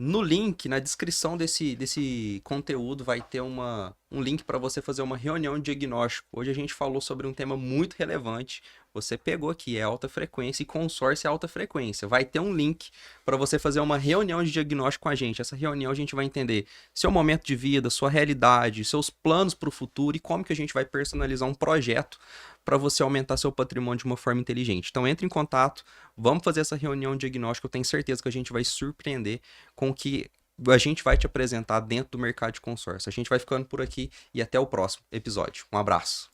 [SPEAKER 1] No link, na descrição desse conteúdo, vai ter um link para você fazer uma reunião de diagnóstico. Hoje a gente falou sobre um tema muito relevante. Você pegou aqui, é alta frequência e consórcio é alta frequência. Vai ter um link para você fazer uma reunião de diagnóstico com a gente. Essa reunião a gente vai entender seu momento de vida, sua realidade, seus planos para o futuro e como que a gente vai personalizar um projeto para você aumentar seu patrimônio de uma forma inteligente. Então entre em contato, vamos fazer essa reunião de diagnóstico. Eu tenho certeza que a gente vai se surpreender com o que a gente vai te apresentar dentro do mercado de consórcio. A gente vai ficando por aqui e até o próximo episódio. Um abraço.